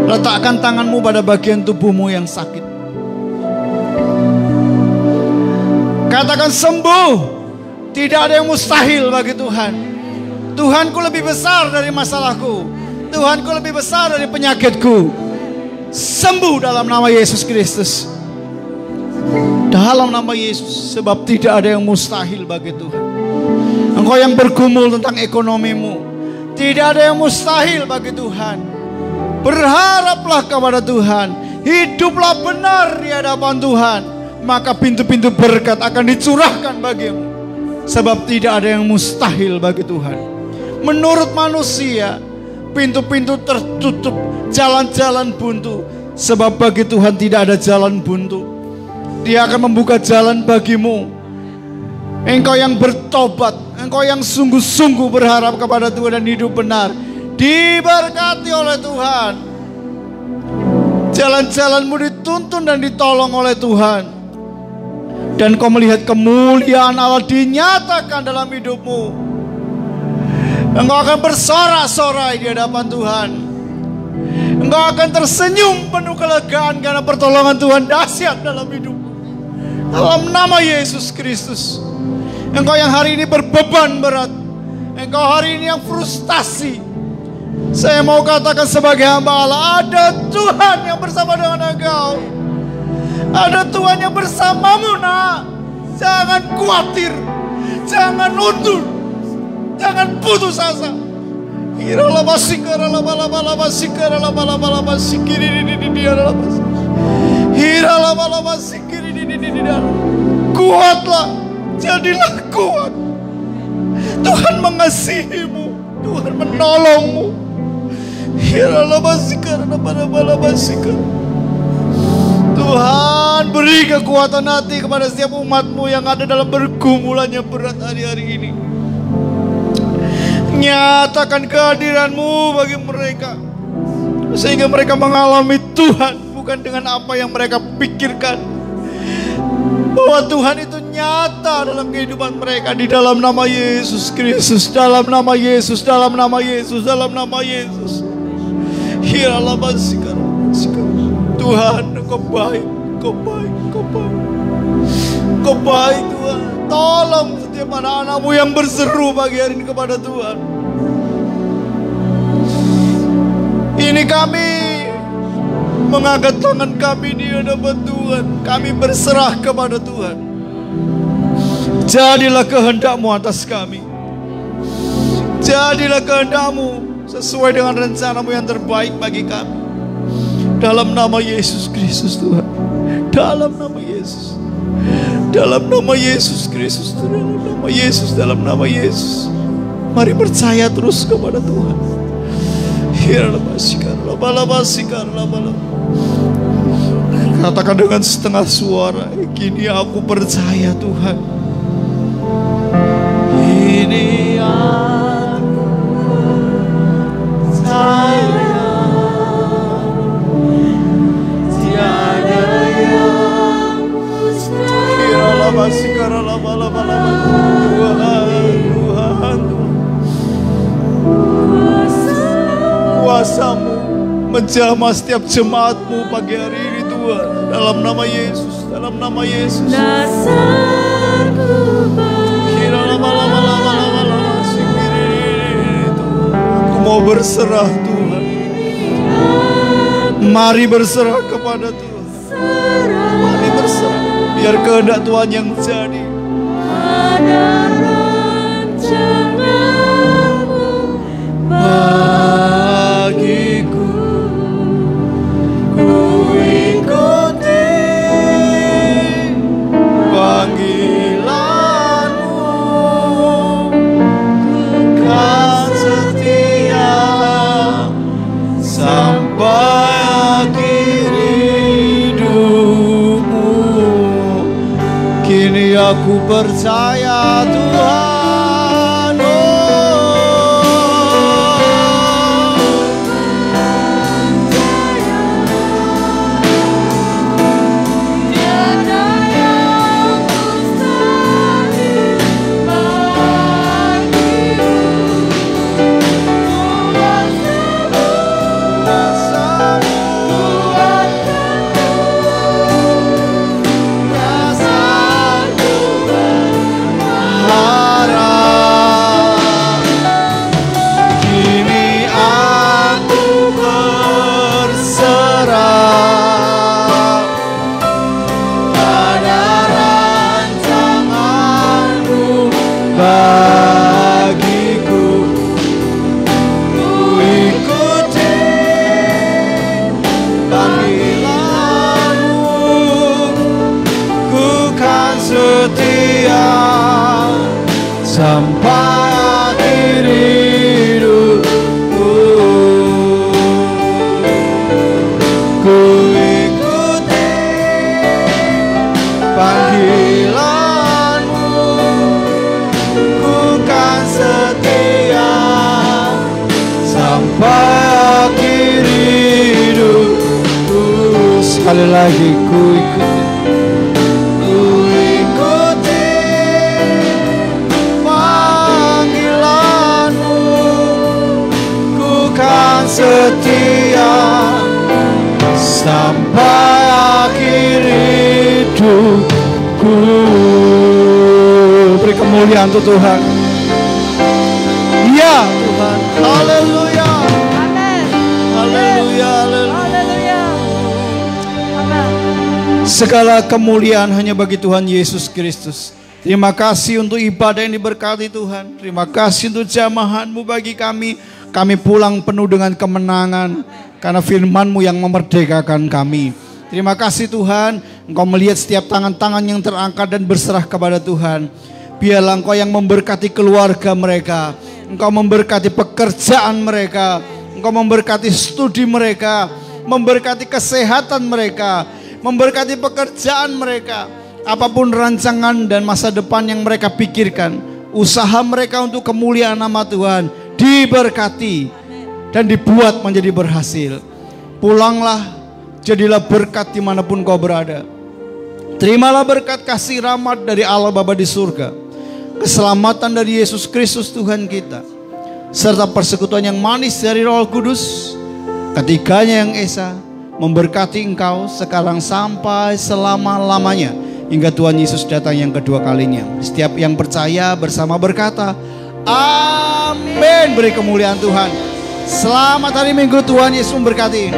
Letakkan tanganmu pada bagian tubuhmu yang sakit. Katakan sembuh. Tidak ada yang mustahil bagi Tuhan. Tuhanku lebih besar dari masalahku. Tuhanku lebih besar dari penyakitku. Sembuh dalam nama Yesus Kristus. Dalam nama Yesus. Sebab tidak ada yang mustahil bagi Tuhan. Engkau yang bergumul tentang ekonomimu, tidak ada yang mustahil bagi Tuhan. Berharaplah kepada Tuhan. Hiduplah benar di hadapan Tuhan. Maka pintu-pintu berkat akan dicurahkan bagimu. Sebab tidak ada yang mustahil bagi Tuhan. Menurut manusia, pintu-pintu tertutup, jalan-jalan buntu. Sebab bagi Tuhan tidak ada jalan buntu. Dia akan membuka jalan bagimu. Engkau yang bertobat, engkau yang sungguh-sungguh berharap kepada Tuhan dan hidup benar, diberkati oleh Tuhan. Jalan-jalanmu dituntun dan ditolong oleh Tuhan. Dan kau melihat kemuliaan Allah dinyatakan dalam hidupmu. Engkau akan bersorak-sorai di hadapan Tuhan. Engkau akan tersenyum penuh kelegaan karena pertolongan Tuhan dahsyat dalam hidupmu. Dalam nama Yesus Kristus. Engkau yang hari ini berbeban berat, engkau hari ini yang frustasi, saya mau katakan sebagai hamba Allah, ada Tuhan yang bersama dengan engkau. Ada Tuhan yang bersamamu, nak. Jangan khawatir, jangan undur, jangan putus asa. Kuatlah, jadilah kuat. Tuhan mengasihimu, Tuhan menolongmu. Tuhan beri kekuatan hati kepada setiap umatmu yang ada dalam pergumulan yang berat hari-hari ini. Nyatakan kehadiranmu bagi mereka, sehingga mereka mengalami Tuhan bukan dengan apa yang mereka pikirkan, bahwa Tuhan itu nyata dalam kehidupan mereka. Di dalam nama Yesus Kristus, dalam nama Yesus, dalam nama Yesus, dalam nama Yesus. Tuhan, Engkau baik, Engkau baik, Engkau baik, Engkau baik Tuhan. Tolong setiap anak-anakmu yang berseru pagi hari ini kepada Tuhan. Ini kami mengangkat tangan kami di hadapan Tuhan. Kami berserah kepada Tuhan. Jadilah kehendak-Mu atas kami. Jadilah kehendak-Mu sesuai dengan rencana-Mu yang terbaik bagi kami. Dalam nama Yesus Kristus Tuhan. Dalam nama Yesus. Dalam nama Yesus Kristus. Dalam nama Yesus. Dalam nama Yesus. Mari percaya terus kepada Tuhan. Katakan dengan setengah suara, kini aku percaya Tuhan. Kini aku percaya. kuasa-Mu menjamah setiap jemaat-Mu pagi hari ini Tuhan. Dalam nama Yesus, dalam nama Yesus. Aku mau berserah Tuhan. Mari berserah kepada Tuhan. Mari berserah. Biar kehendak Tuhan yang jadi. Bagiku, ku ikuti panggilan-Mu, kan setia sampai akhir hidupmu. Kini aku percaya Tuhan. Sampai akhir hidupku, ku ikuti panggilan-Mu, ku kan setia sampai akhir hidupku. Sekali lagi ku ikuti. Setia sampai akhir hidupku. Beri kemuliaan untuk Tuhan. Ya Tuhan. Haleluya. Amin. Haleluya. Haleluya. Amin. Segala kemuliaan hanya bagi Tuhan Yesus Kristus. Terima kasih untuk ibadah yang diberkati Tuhan. Terima kasih untuk jamahan-Mu bagi kami. Kami pulang penuh dengan kemenangan karena firman-Mu yang memerdekakan kami. Terima kasih Tuhan, Engkau melihat setiap tangan-tangan yang terangkat dan berserah kepada Tuhan. Biarlah Engkau yang memberkati keluarga mereka, Engkau memberkati pekerjaan mereka, Engkau memberkati studi mereka, memberkati kesehatan mereka, memberkati pekerjaan mereka. Apapun rancangan dan masa depan yang mereka pikirkan, usaha mereka untuk kemuliaan nama Tuhan diberkati dan dibuat menjadi berhasil. Pulanglah, jadilah berkat dimanapun kau berada. Terimalah berkat kasih rahmat dari Allah Bapa di surga, keselamatan dari Yesus Kristus Tuhan kita, serta persekutuan yang manis dari Roh Kudus, ketiganya yang esa, memberkati engkau sekarang sampai selama-lamanya, hingga Tuhan Yesus datang yang kedua kalinya. Setiap yang percaya bersama berkata, amin. Beri kemuliaan Tuhan. Selamat hari Minggu, Tuhan Yesus memberkati.